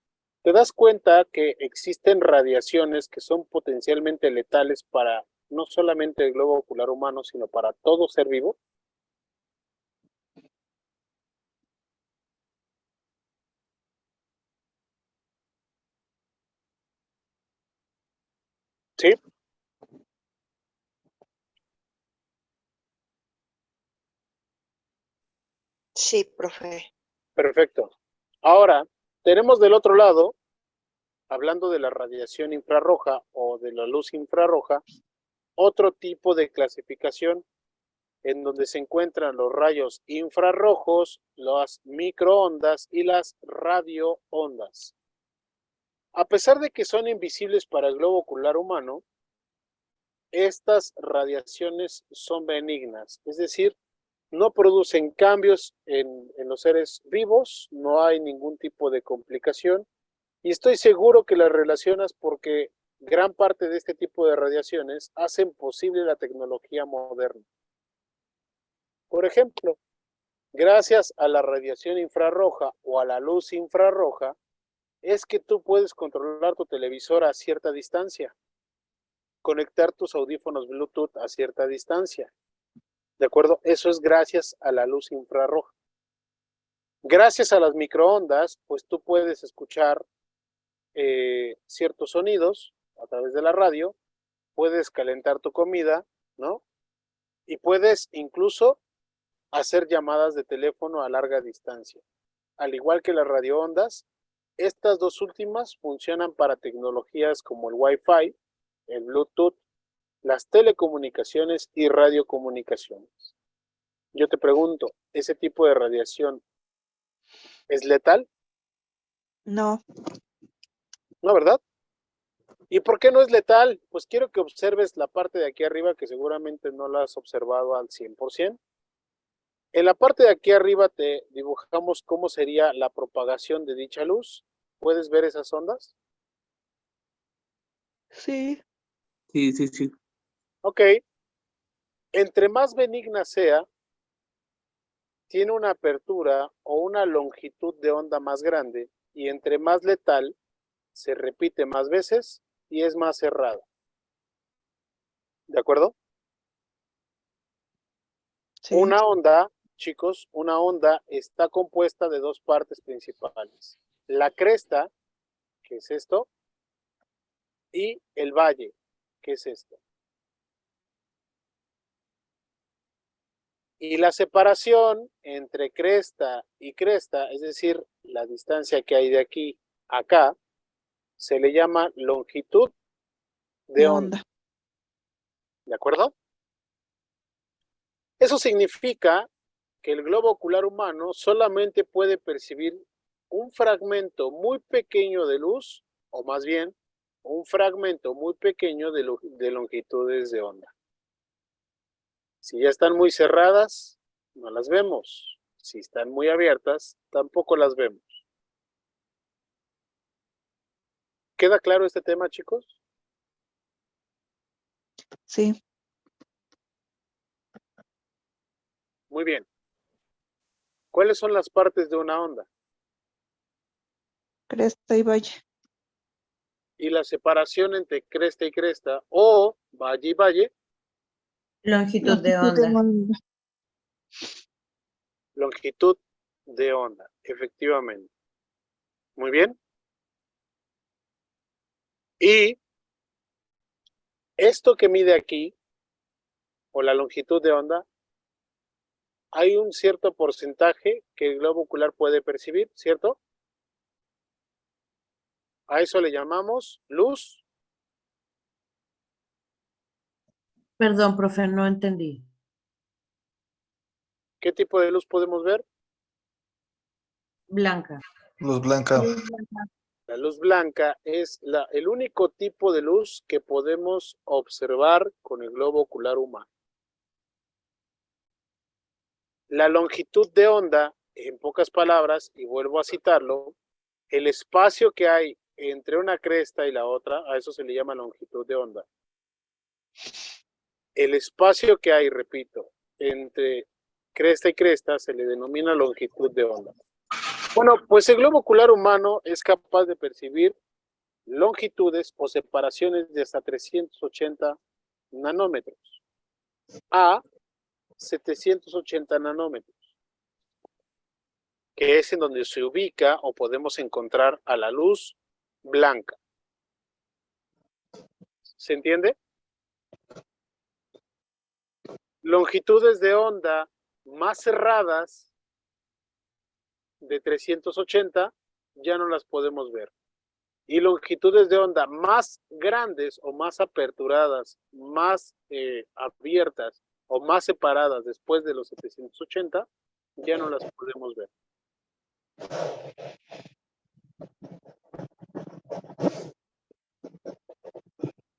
[SPEAKER 1] ¿Te das cuenta que existen radiaciones que son potencialmente letales para no solamente el globo ocular humano, sino para todo ser vivo? ¿Sí?
[SPEAKER 11] Sí, profe.
[SPEAKER 1] Perfecto. Ahora, tenemos del otro lado, hablando de la radiación infrarroja o de la luz infrarroja, otro tipo de clasificación en donde se encuentran los rayos infrarrojos, las microondas y las radioondas. A pesar de que son invisibles para el globo ocular humano, estas radiaciones son benignas, es decir, no producen cambios en los seres vivos, no hay ningún tipo de complicación, y estoy seguro que las relacionas porque gran parte de este tipo de radiaciones hacen posible la tecnología moderna. Por ejemplo, gracias a la radiación infrarroja o a la luz infrarroja, es que tú puedes controlar tu televisor a cierta distancia, conectar tus audífonos Bluetooth a cierta distancia. ¿De acuerdo? Eso es gracias a la luz infrarroja. Gracias a las microondas, pues tú puedes escuchar ciertos sonidos a través de la radio, puedes calentar tu comida, ¿no? Y puedes incluso hacer llamadas de teléfono a larga distancia. Al igual que las radioondas, estas dos últimas funcionan para tecnologías como el Wi-Fi, el Bluetooth, las telecomunicaciones y radiocomunicaciones. Yo te pregunto, ¿ese tipo de radiación es letal?
[SPEAKER 11] No.
[SPEAKER 1] No, ¿verdad? ¿Y por qué no es letal? Pues quiero que observes la parte de aquí arriba que seguramente no la has observado al 100%. En la parte de aquí arriba te dibujamos cómo sería la propagación de dicha luz. ¿Puedes ver esas ondas?
[SPEAKER 11] Sí.
[SPEAKER 3] Sí, sí, sí.
[SPEAKER 1] Ok. Entre más benigna sea, tiene una apertura o una longitud de onda más grande y entre más letal, se repite más veces y es más cerrada. ¿De acuerdo?
[SPEAKER 11] Sí.
[SPEAKER 1] Una onda, chicos, una onda está compuesta de dos partes principales. La cresta, que es esto, y el valle, que es esto. Y la separación entre cresta y cresta, es decir, la distancia que hay de aquí a acá, se le llama longitud de onda. ¿De acuerdo? Eso significa que el globo ocular humano solamente puede percibir un fragmento muy pequeño de luz, o más bien, un fragmento muy pequeño de longitudes de onda. Si ya están muy cerradas, no las vemos. Si están muy abiertas, tampoco las vemos. ¿Queda claro este tema, chicos?
[SPEAKER 11] Sí.
[SPEAKER 1] Muy bien. ¿Cuáles son las partes de una onda?
[SPEAKER 11] Cresta y valle.
[SPEAKER 1] Y la separación entre cresta y cresta, o valle y valle.
[SPEAKER 2] Longitud de onda.
[SPEAKER 1] Longitud de onda, efectivamente. Muy bien. Y esto que mide aquí, o la longitud de onda, hay un cierto porcentaje que el globo ocular puede percibir, ¿cierto? A eso le llamamos luz.
[SPEAKER 2] Perdón, profe, no entendí.
[SPEAKER 1] ¿Qué tipo de luz podemos ver?
[SPEAKER 2] Blanca.
[SPEAKER 12] Luz blanca.
[SPEAKER 1] La luz blanca es el único tipo de luz que podemos observar con el globo ocular humano. La longitud de onda, en pocas palabras, y vuelvo a citarlo, el espacio que hay entre una cresta y la otra, a eso se le llama longitud de onda. El espacio que hay, repito, entre cresta y cresta se le denomina longitud de onda. Bueno, pues el globo ocular humano es capaz de percibir longitudes o separaciones de hasta 380 nanómetros a 780 nanómetros, que es en donde se ubica o podemos encontrar a la luz blanca. ¿Se entiende? Longitudes de onda más cerradas de 380 ya no las podemos ver. Y longitudes de onda más grandes o más aperturadas, más abiertas o más separadas después de los 780, ya no las podemos ver.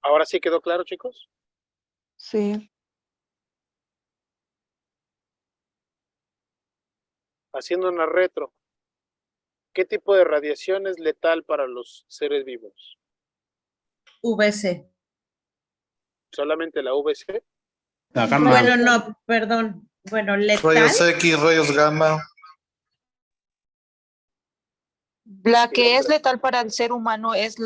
[SPEAKER 1] ¿Ahora sí quedó claro, chicos?
[SPEAKER 11] Sí.
[SPEAKER 1] Haciendo una retro. ¿Qué tipo de radiación es letal para los seres vivos?
[SPEAKER 2] VC.
[SPEAKER 1] ¿Solamente la VC?
[SPEAKER 10] La gamma.
[SPEAKER 2] Bueno, no, perdón. Bueno, letal.
[SPEAKER 12] Rayos X, rayos gamma.
[SPEAKER 4] La que es letal para el ser humano es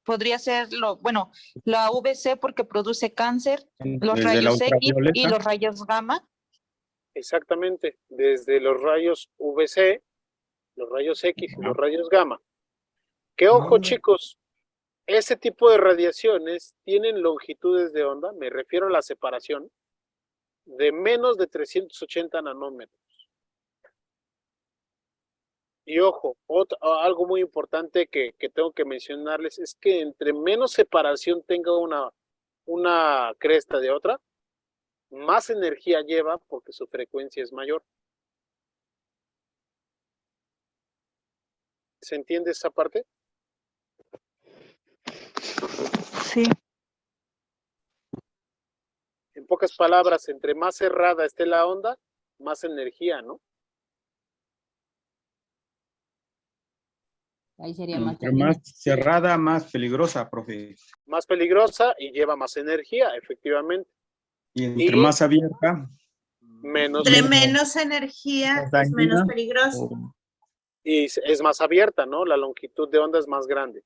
[SPEAKER 4] podría ser la VC porque produce cáncer, los
[SPEAKER 10] Desde la
[SPEAKER 4] rayos X y
[SPEAKER 10] ultravioleta.
[SPEAKER 4] los rayos gamma.
[SPEAKER 1] Exactamente, desde los rayos VC, los rayos X y los rayos gamma. Que ojo, chicos, ese tipo de radiaciones tienen longitudes de onda, me refiero a la separación, de menos de 380 nanómetros. Y ojo, algo muy importante que tengo que mencionarles es que entre menos separación tenga una cresta de otra, más energía lleva porque su frecuencia es mayor. ¿Se entiende esa parte?
[SPEAKER 11] Sí.
[SPEAKER 1] En pocas palabras, entre más cerrada esté la onda, más energía, ¿no?
[SPEAKER 13] Ahí sería más
[SPEAKER 10] Entre más cerrada, más peligrosa, profe.
[SPEAKER 1] Más peligrosa y lleva más energía, efectivamente.
[SPEAKER 10] Y entre más abierta,
[SPEAKER 1] menos.
[SPEAKER 2] Entre menos energía es menos peligroso.
[SPEAKER 1] Y es más abierta, ¿no? La longitud de onda es más grande.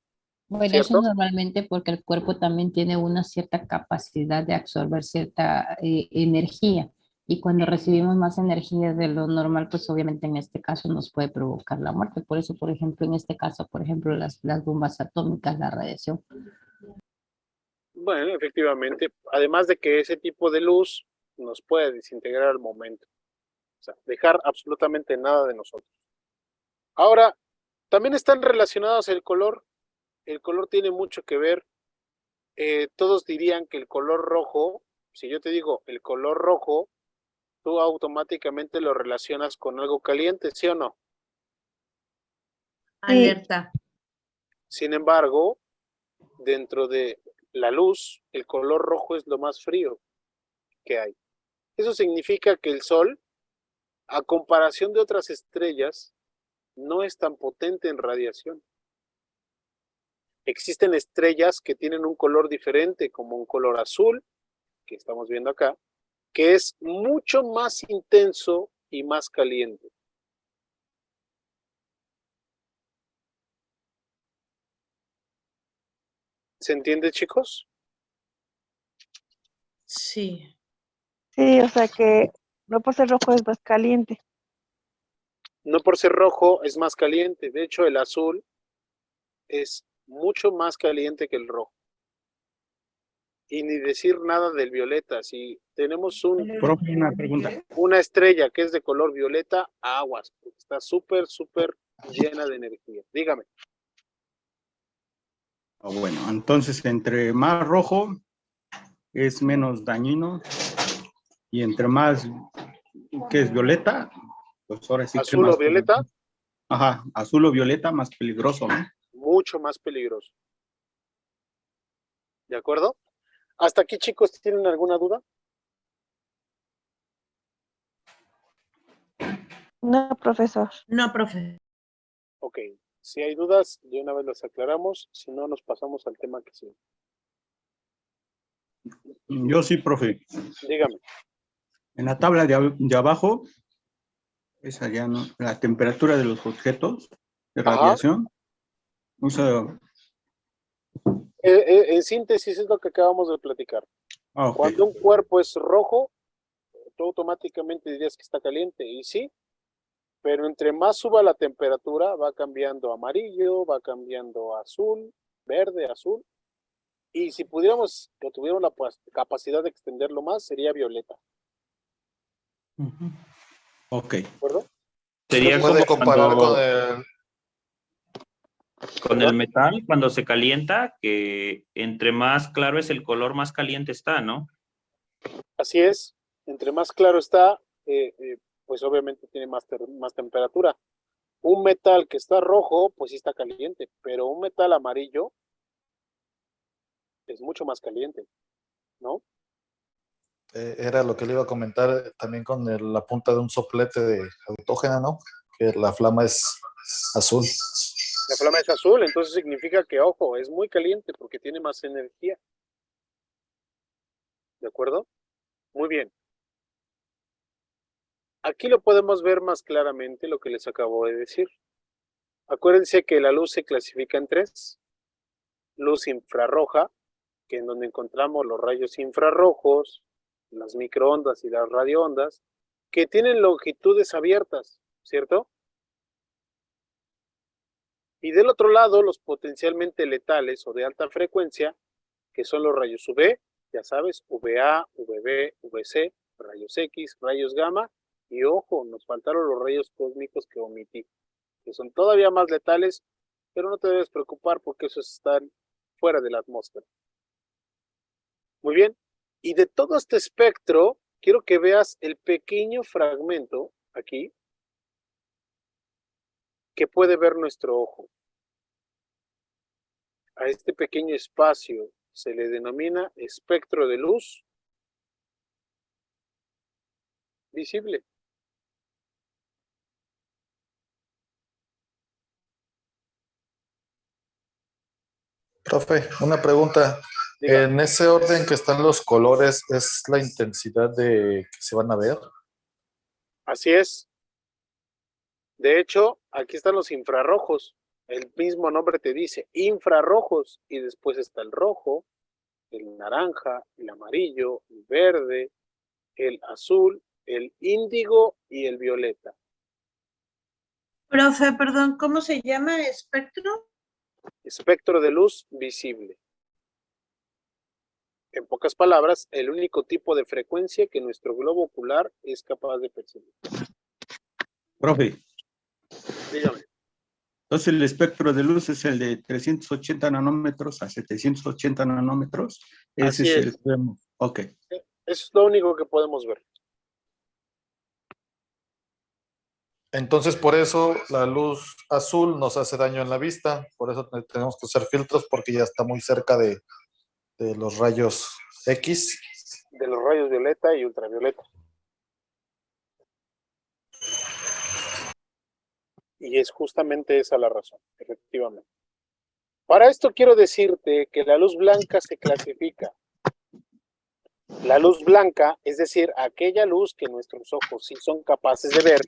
[SPEAKER 13] Bueno,
[SPEAKER 1] ¿cierto?
[SPEAKER 13] eso normalmente porque el cuerpo también tiene una cierta capacidad de absorber cierta energía. Y cuando recibimos más energía de lo normal, pues obviamente en este caso nos puede provocar la muerte. Por eso, por ejemplo, en este caso, por ejemplo, las bombas atómicas, la radiación.
[SPEAKER 1] Bueno, efectivamente, además de que ese tipo de luz nos puede desintegrar al momento, o sea, dejar absolutamente nada de nosotros. Ahora, también están relacionados el color tiene mucho que ver, todos dirían que el color rojo, si yo te digo el color rojo, tú automáticamente lo relacionas con algo caliente, ¿sí o no?
[SPEAKER 2] Alerta.
[SPEAKER 1] Sin embargo, dentro de la luz, el color rojo es lo más frío que hay. Eso significa que el Sol, a comparación de otras estrellas, no es tan potente en radiación. Existen estrellas que tienen un color diferente, como un color azul, que estamos viendo acá, que es mucho más intenso y más caliente. ¿Se entiende, chicos?
[SPEAKER 2] Sí.
[SPEAKER 5] Sí, o sea que no por ser rojo es más caliente.
[SPEAKER 1] No por ser rojo es más caliente. De hecho, el azul es mucho más caliente que el rojo. Y ni decir nada del violeta. Si tenemos
[SPEAKER 10] Profe, una pregunta.
[SPEAKER 1] una estrella que es de color violeta, aguas, porque está súper, súper llena de energía. Dígame.
[SPEAKER 10] Bueno, entonces entre más rojo es menos dañino y entre más, ¿qué es? Violeta, pues ahora sí que
[SPEAKER 1] Azul
[SPEAKER 10] más
[SPEAKER 1] o violeta,
[SPEAKER 10] Ajá, azul o violeta más peligroso, ¿no?
[SPEAKER 1] mucho más peligroso. ¿De acuerdo? ¿Hasta aquí, chicos, tienen alguna duda?
[SPEAKER 5] No, profesor.
[SPEAKER 2] No, profe.
[SPEAKER 1] Ok. Si hay dudas, de una vez las aclaramos. Si no, nos pasamos al tema que sigue.
[SPEAKER 10] Yo sí, profe.
[SPEAKER 1] Dígame.
[SPEAKER 10] En la tabla de abajo, esa ya no, la temperatura de los objetos de
[SPEAKER 1] Ajá.
[SPEAKER 10] radiación. O sea,
[SPEAKER 1] En síntesis es lo que acabamos de platicar.
[SPEAKER 10] ok.
[SPEAKER 1] Cuando un cuerpo es rojo, tú automáticamente dirías que está caliente, y sí, pero entre más suba la temperatura, va cambiando a amarillo, va cambiando a azul, verde, azul, y si pudiéramos o tuviéramos la capacidad de extenderlo más, sería violeta.
[SPEAKER 10] Ok.
[SPEAKER 1] ¿De acuerdo?
[SPEAKER 3] Sería como
[SPEAKER 12] Puede comparar con
[SPEAKER 3] con el metal, cuando se calienta, que entre más claro es el color, más caliente está, ¿no?
[SPEAKER 1] Así es, entre más claro está, pues obviamente tiene más temperatura. Un metal que está rojo, pues sí está caliente, pero un metal amarillo es mucho más caliente, ¿no?
[SPEAKER 12] Era lo que le iba a comentar también con la punta de un soplete de autógena, ¿no? Que la flama es azul.
[SPEAKER 1] La flama es azul, entonces significa que, ojo, es muy caliente porque tiene más energía. ¿De acuerdo? Muy bien. Aquí lo podemos ver más claramente lo que les acabo de decir. Acuérdense que la luz se clasifica en tres. Luz infrarroja, que en donde encontramos los rayos infrarrojos, las microondas y las radioondas, que tienen longitudes abiertas, ¿cierto? Y del otro lado, los potencialmente letales o de alta frecuencia, que son los rayos UV, ya sabes, UVA, UVB, UVC, rayos X, rayos gamma, y ojo, nos faltaron los rayos cósmicos que omití, que son todavía más letales, pero no te debes preocupar porque esos están fuera de la atmósfera. Muy bien, y de todo este espectro, quiero que veas el pequeño fragmento aquí que puede ver nuestro ojo. A este pequeño espacio se le denomina espectro de luz visible.
[SPEAKER 12] Profe, una pregunta.
[SPEAKER 1] Dígame.
[SPEAKER 12] En ese orden que están los colores, ¿es la intensidad de que se van a ver?
[SPEAKER 1] Así es. De hecho, aquí están los infrarrojos. El mismo nombre te dice infrarrojos y después está el rojo, el naranja, el amarillo, el verde, el azul el índigo y el violeta.
[SPEAKER 2] Profe, perdón, ¿cómo se llama? ¿Espectro?
[SPEAKER 1] Espectro de luz visible. En pocas palabras, el único tipo de frecuencia que nuestro globo ocular es capaz de percibir.
[SPEAKER 10] Profe,
[SPEAKER 1] Dígame.
[SPEAKER 10] entonces el espectro de luz es el de 380 nanómetros a 780 nanómetros. Ese
[SPEAKER 1] Así
[SPEAKER 10] es
[SPEAKER 1] es.
[SPEAKER 10] el que vemos. Ok.
[SPEAKER 1] Eso es lo único que podemos ver.
[SPEAKER 12] Entonces, por eso la luz azul nos hace daño en la vista. Por eso tenemos que usar filtros porque ya está muy cerca de los rayos X.
[SPEAKER 1] De los rayos violeta y ultravioleta. Y es justamente esa la razón, efectivamente. Para esto quiero decirte que la luz blanca se clasifica. La luz blanca, es decir, aquella luz que nuestros ojos sí son capaces de ver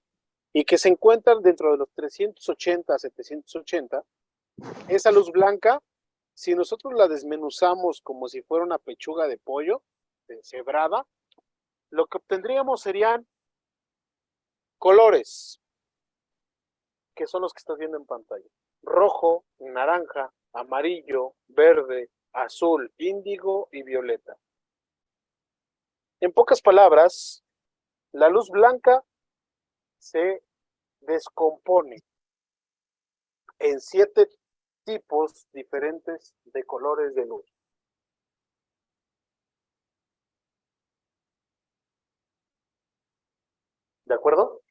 [SPEAKER 1] y que se encuentran dentro de los 380 a 780, esa luz blanca, si nosotros la desmenuzamos como si fuera una pechuga de pollo, deshebrada, lo que obtendríamos serían colores, que son los que estás viendo en pantalla. Rojo, naranja, amarillo, verde, azul, índigo y violeta. En pocas palabras, la luz blanca se descompone en 7 tipos diferentes de colores de luz. ¿De acuerdo?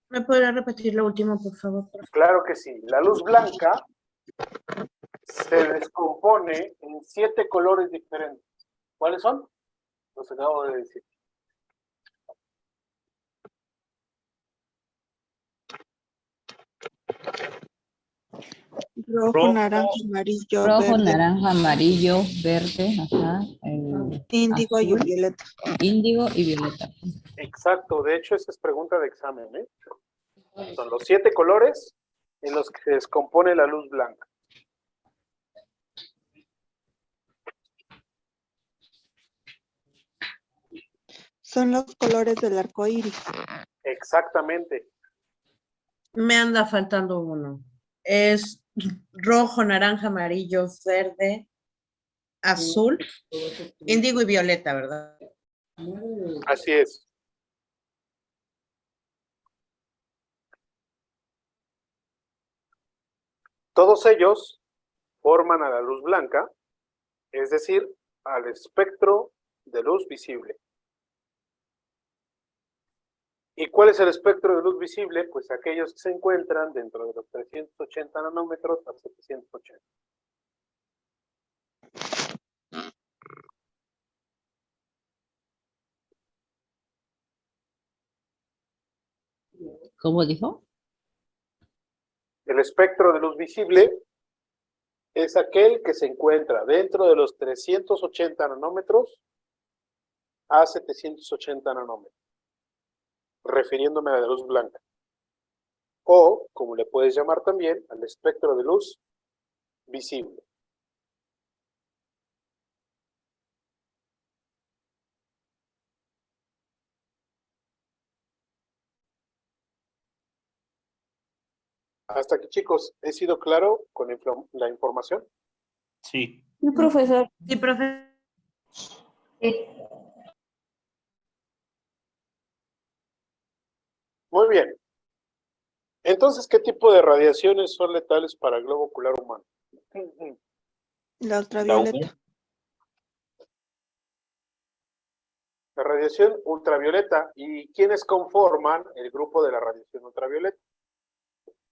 [SPEAKER 2] ¿Me podría repetir lo último, por favor?
[SPEAKER 1] Claro que sí. La luz blanca se descompone en 7 colores diferentes. ¿Cuáles son? Los acabo de decir.
[SPEAKER 11] Rojo, naranja, amarillo,
[SPEAKER 13] Rojo,
[SPEAKER 11] verde,
[SPEAKER 13] naranja, amarillo, verde, ajá,
[SPEAKER 11] índigo y
[SPEAKER 13] azul,
[SPEAKER 11] violeta.
[SPEAKER 13] índigo y violeta.
[SPEAKER 1] Exacto. De hecho, esa es pregunta de examen, ¿eh? Son los 7 colores en los que se descompone la luz blanca.
[SPEAKER 11] Son los colores del arco iris.
[SPEAKER 1] Exactamente.
[SPEAKER 2] Me anda faltando uno. Es rojo, naranja, amarillo, verde, azul, índigo y violeta, ¿verdad?
[SPEAKER 1] Así es. Todos ellos forman a la luz blanca, es decir, al espectro de luz visible. ¿Y cuál es el espectro de luz visible? Pues aquellos que se encuentran dentro de los 380 nanómetros a 780.
[SPEAKER 13] ¿Cómo dijo?
[SPEAKER 1] El espectro de luz visible es aquel que se encuentra dentro de los 380 nanómetros a 780 nanómetros, refiriéndome a la luz blanca. O, como le puedes llamar también, al espectro de luz visible. Hasta aquí, chicos, ¿he sido claro con la información?
[SPEAKER 3] Sí.
[SPEAKER 5] Sí, profesor.
[SPEAKER 2] Sí, profe.
[SPEAKER 1] Muy bien. Entonces, ¿qué tipo de radiaciones son letales para el globo ocular humano?
[SPEAKER 11] La ultravioleta.
[SPEAKER 1] La radiación ultravioleta. ¿Y quiénes conforman el grupo de la radiación ultravioleta?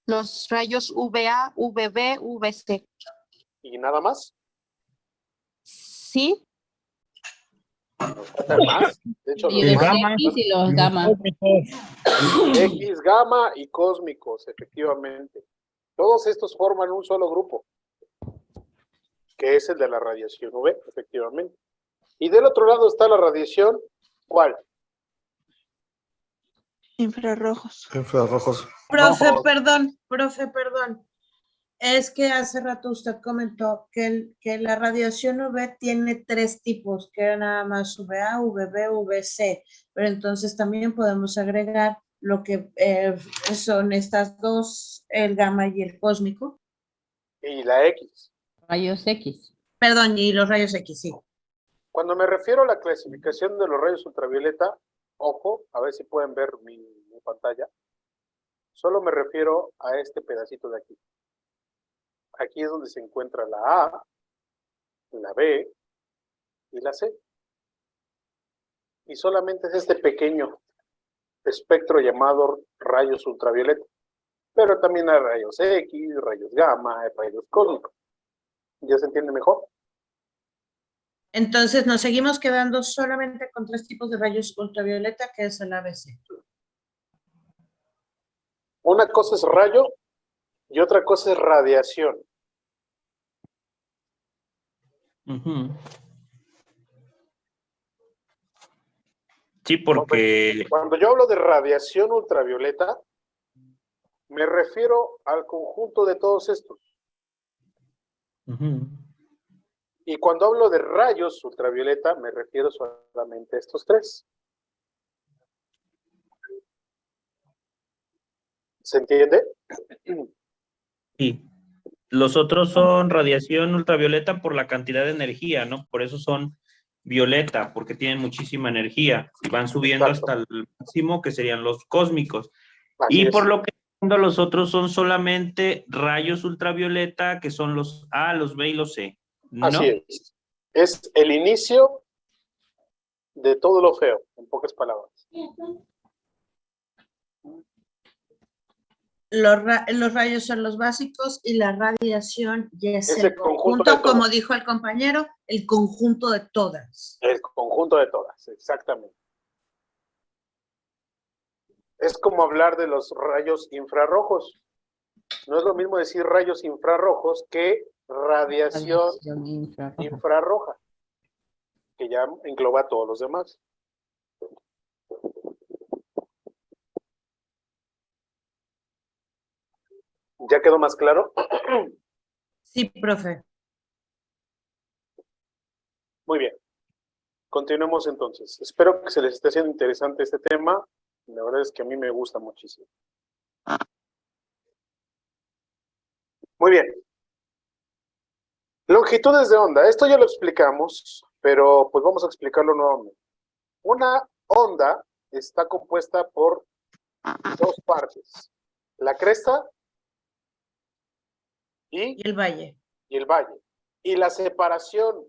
[SPEAKER 4] Los rayos UVA, UVB, UVC.
[SPEAKER 1] ¿Y nada más?
[SPEAKER 4] Sí.
[SPEAKER 1] Más. De hecho,
[SPEAKER 13] Y
[SPEAKER 1] los
[SPEAKER 13] los
[SPEAKER 1] más.
[SPEAKER 13] X y los gamma.
[SPEAKER 1] X, gamma y cósmicos, efectivamente. Todos estos forman un solo grupo, que es el de la radiación UV, efectivamente. Y del otro lado está la radiación, ¿cuál?
[SPEAKER 11] Infrarrojos.
[SPEAKER 12] Infrarrojos.
[SPEAKER 2] Profe,
[SPEAKER 1] Rojos.
[SPEAKER 2] perdón. Es que hace rato usted comentó que la radiación UV tiene 3 tipos, que era nada más UVA, UVB, UVC, pero entonces también podemos agregar lo que son estas dos, el gamma y el cósmico.
[SPEAKER 1] Y la X.
[SPEAKER 13] Rayos X.
[SPEAKER 2] Perdón, y los rayos X, sí.
[SPEAKER 1] Cuando me refiero a la clasificación de los rayos ultravioleta, ojo, a ver si pueden ver mi pantalla, solo me refiero a este pedacito de aquí. Aquí es donde se encuentra la A, la B y la C. Y solamente es este pequeño espectro llamado rayos ultravioleta. Pero también hay rayos X, rayos gamma, rayos cósmicos. ¿Ya se entiende mejor?
[SPEAKER 2] Entonces nos seguimos quedando solamente con 3 tipos de rayos ultravioleta, que es el ABC.
[SPEAKER 1] Una cosa es rayo y otra cosa es radiación.
[SPEAKER 3] Sí, porque...
[SPEAKER 1] Cuando yo hablo de radiación ultravioleta, me refiero al conjunto de todos estos. Y cuando hablo de rayos ultravioleta, me refiero solamente a estos 3. ¿Se entiende?
[SPEAKER 3] Sí. Los otros son radiación ultravioleta por la cantidad de energía, ¿no? Por eso son violeta, porque tienen muchísima energía y van subiendo hasta el máximo, que serían los cósmicos.
[SPEAKER 1] Así
[SPEAKER 3] y
[SPEAKER 1] es.
[SPEAKER 3] por lo que los otros son solamente rayos ultravioleta, que son los A, los B y los C, ¿no?
[SPEAKER 1] Así es. Es el inicio de todo lo feo, en pocas palabras.
[SPEAKER 2] Los rayos son los básicos y la radiación ya es el conjunto, como dijo el compañero, el conjunto de todas.
[SPEAKER 1] El conjunto de todas, exactamente. Es como hablar de los rayos infrarrojos. No es lo mismo decir rayos infrarrojos que radiación infrarroja, que ya engloba a todos los demás. ¿Ya quedó más claro?
[SPEAKER 2] Sí, profe.
[SPEAKER 1] Muy bien. Continuemos entonces. Espero que se les esté haciendo interesante este tema. La verdad es que a mí me gusta muchísimo. Muy bien. Longitudes de onda. Esto ya lo explicamos, pero pues vamos a explicarlo nuevamente. Una onda está compuesta por 2 partes. La cresta
[SPEAKER 2] y el valle.
[SPEAKER 1] Y el valle. Y la separación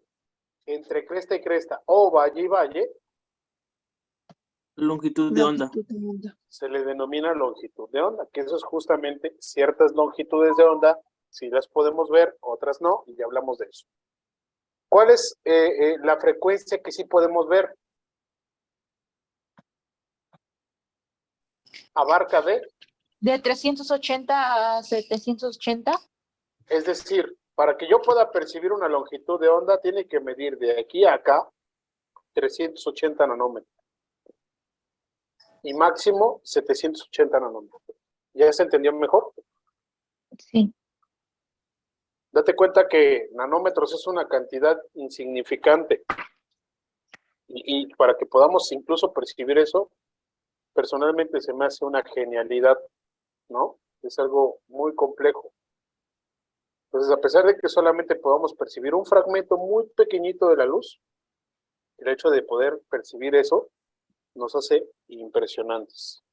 [SPEAKER 1] entre cresta y cresta o valle y valle,
[SPEAKER 14] longitud de onda.
[SPEAKER 1] Se le denomina longitud de onda, que eso es justamente ciertas longitudes de onda, si las podemos ver, otras no, y ya hablamos de eso. ¿Cuál es la frecuencia que sí podemos ver? Abarca
[SPEAKER 4] de 380 a 780.
[SPEAKER 1] Es decir, para que yo pueda percibir una longitud de onda, tiene que medir de aquí a acá 380 nanómetros. Y máximo 780 nanómetros. ¿Ya se entendió mejor?
[SPEAKER 5] Sí.
[SPEAKER 1] Date cuenta que nanómetros es una cantidad insignificante. Y para que podamos incluso percibir eso, personalmente se me hace una genialidad, ¿no? Es algo muy complejo. Entonces, a pesar de que solamente podamos percibir un fragmento muy pequeñito de la luz, el hecho de poder percibir eso nos hace impresionantes.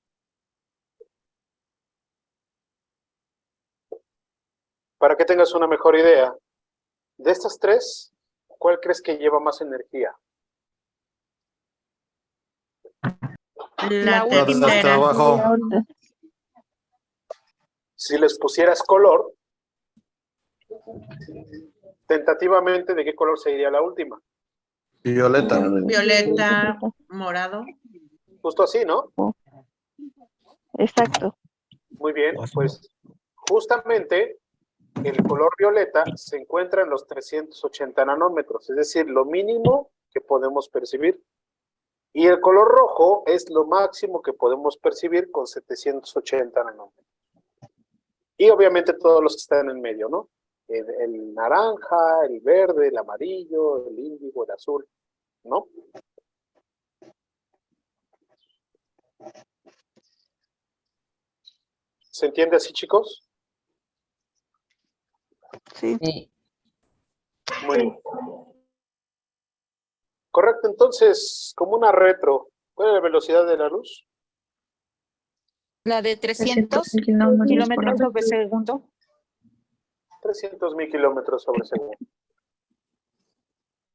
[SPEAKER 1] Para que tengas una mejor idea, de estas 3, ¿cuál crees que lleva más energía?
[SPEAKER 2] La
[SPEAKER 12] tercera. Abajo.
[SPEAKER 1] Si les pusieras color, tentativamente, ¿de qué color sería la última?
[SPEAKER 12] Violeta.
[SPEAKER 2] Violeta, morado.
[SPEAKER 1] Justo así, ¿no?
[SPEAKER 5] Exacto.
[SPEAKER 1] Muy bien, pues justamente el color violeta se encuentra en los 380 nanómetros, es decir, lo mínimo que podemos percibir. Y el color rojo es lo máximo que podemos percibir con 780 nanómetros. Y obviamente todos los que están en medio, ¿no? El naranja, el verde, el amarillo, el índigo, el azul, ¿no? ¿Se entiende así, chicos?
[SPEAKER 11] Sí.
[SPEAKER 1] Muy bien. Correcto, entonces, como una retro, ¿cuál es la velocidad de la luz?
[SPEAKER 4] La de 300
[SPEAKER 5] kilómetros
[SPEAKER 4] kilómetros
[SPEAKER 5] por
[SPEAKER 4] sobre segundo.
[SPEAKER 1] 300.000 kilómetros sobre segundo.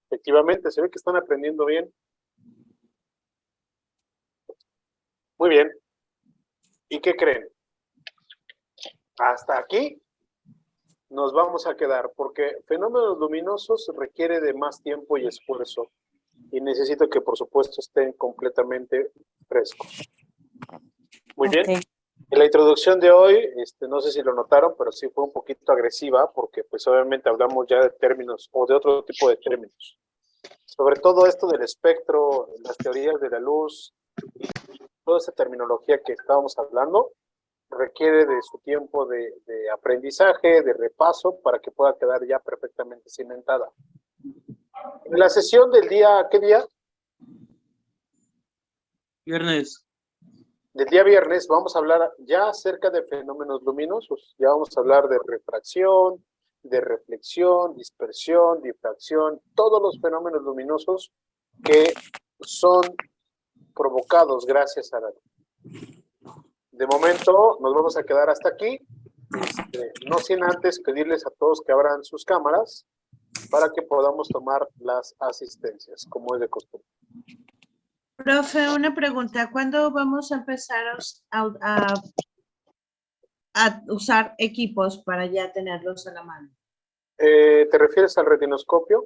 [SPEAKER 1] Efectivamente, se ve que están aprendiendo bien. Muy bien. ¿Y qué creen? Hasta aquí nos vamos a quedar, porque fenómenos luminosos requiere de más tiempo y esfuerzo. Y necesito que, por supuesto, estén completamente frescos. Muy bien. En la introducción de hoy, no sé si lo notaron, pero sí fue un poquito agresiva, porque pues obviamente hablamos ya de términos o de otro tipo de términos. Sobre todo esto del espectro, las teorías de la luz, y toda esa terminología que estábamos hablando, requiere de su tiempo de aprendizaje, de repaso, para que pueda quedar ya perfectamente cimentada. En la sesión del día, ¿qué día?
[SPEAKER 14] Viernes.
[SPEAKER 1] Del día viernes vamos a hablar ya acerca de fenómenos luminosos. Ya vamos a hablar de refracción, de reflexión, dispersión, difracción, todos los fenómenos luminosos que son provocados gracias a la luz. De momento nos vamos a quedar hasta aquí, no sin antes pedirles a todos que abran sus cámaras para que podamos tomar las asistencias, como es de costumbre.
[SPEAKER 2] Profe, una pregunta. ¿Cuándo vamos a empezar a usar equipos para ya tenerlos a la mano?
[SPEAKER 1] ¿Te refieres al retinoscopio?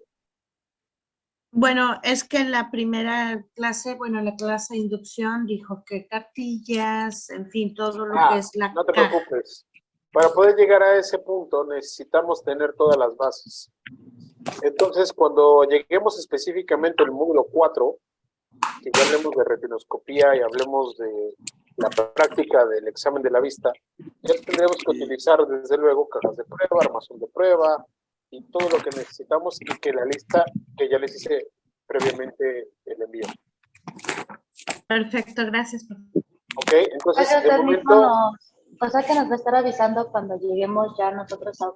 [SPEAKER 2] Bueno, es que en la primera clase, bueno, en la clase de inducción dijo que cartillas, en fin, todo lo que es la
[SPEAKER 1] no te
[SPEAKER 2] caja.
[SPEAKER 1] preocupes. Para poder llegar a ese punto necesitamos tener todas las bases. Entonces, cuando lleguemos específicamente al módulo 4, que ya hablemos de retinoscopía y hablemos de la práctica del examen de la vista, ya tendremos que utilizar desde luego cajas de prueba, armazón de prueba y todo lo que necesitamos, y que la lista que ya les hice previamente el envío.
[SPEAKER 2] Perfecto, gracias.
[SPEAKER 1] Ok, entonces
[SPEAKER 7] Oiga,
[SPEAKER 1] de
[SPEAKER 7] usted mismo
[SPEAKER 1] momento...
[SPEAKER 7] o sea que nos va a estar avisando cuando lleguemos ya nosotros a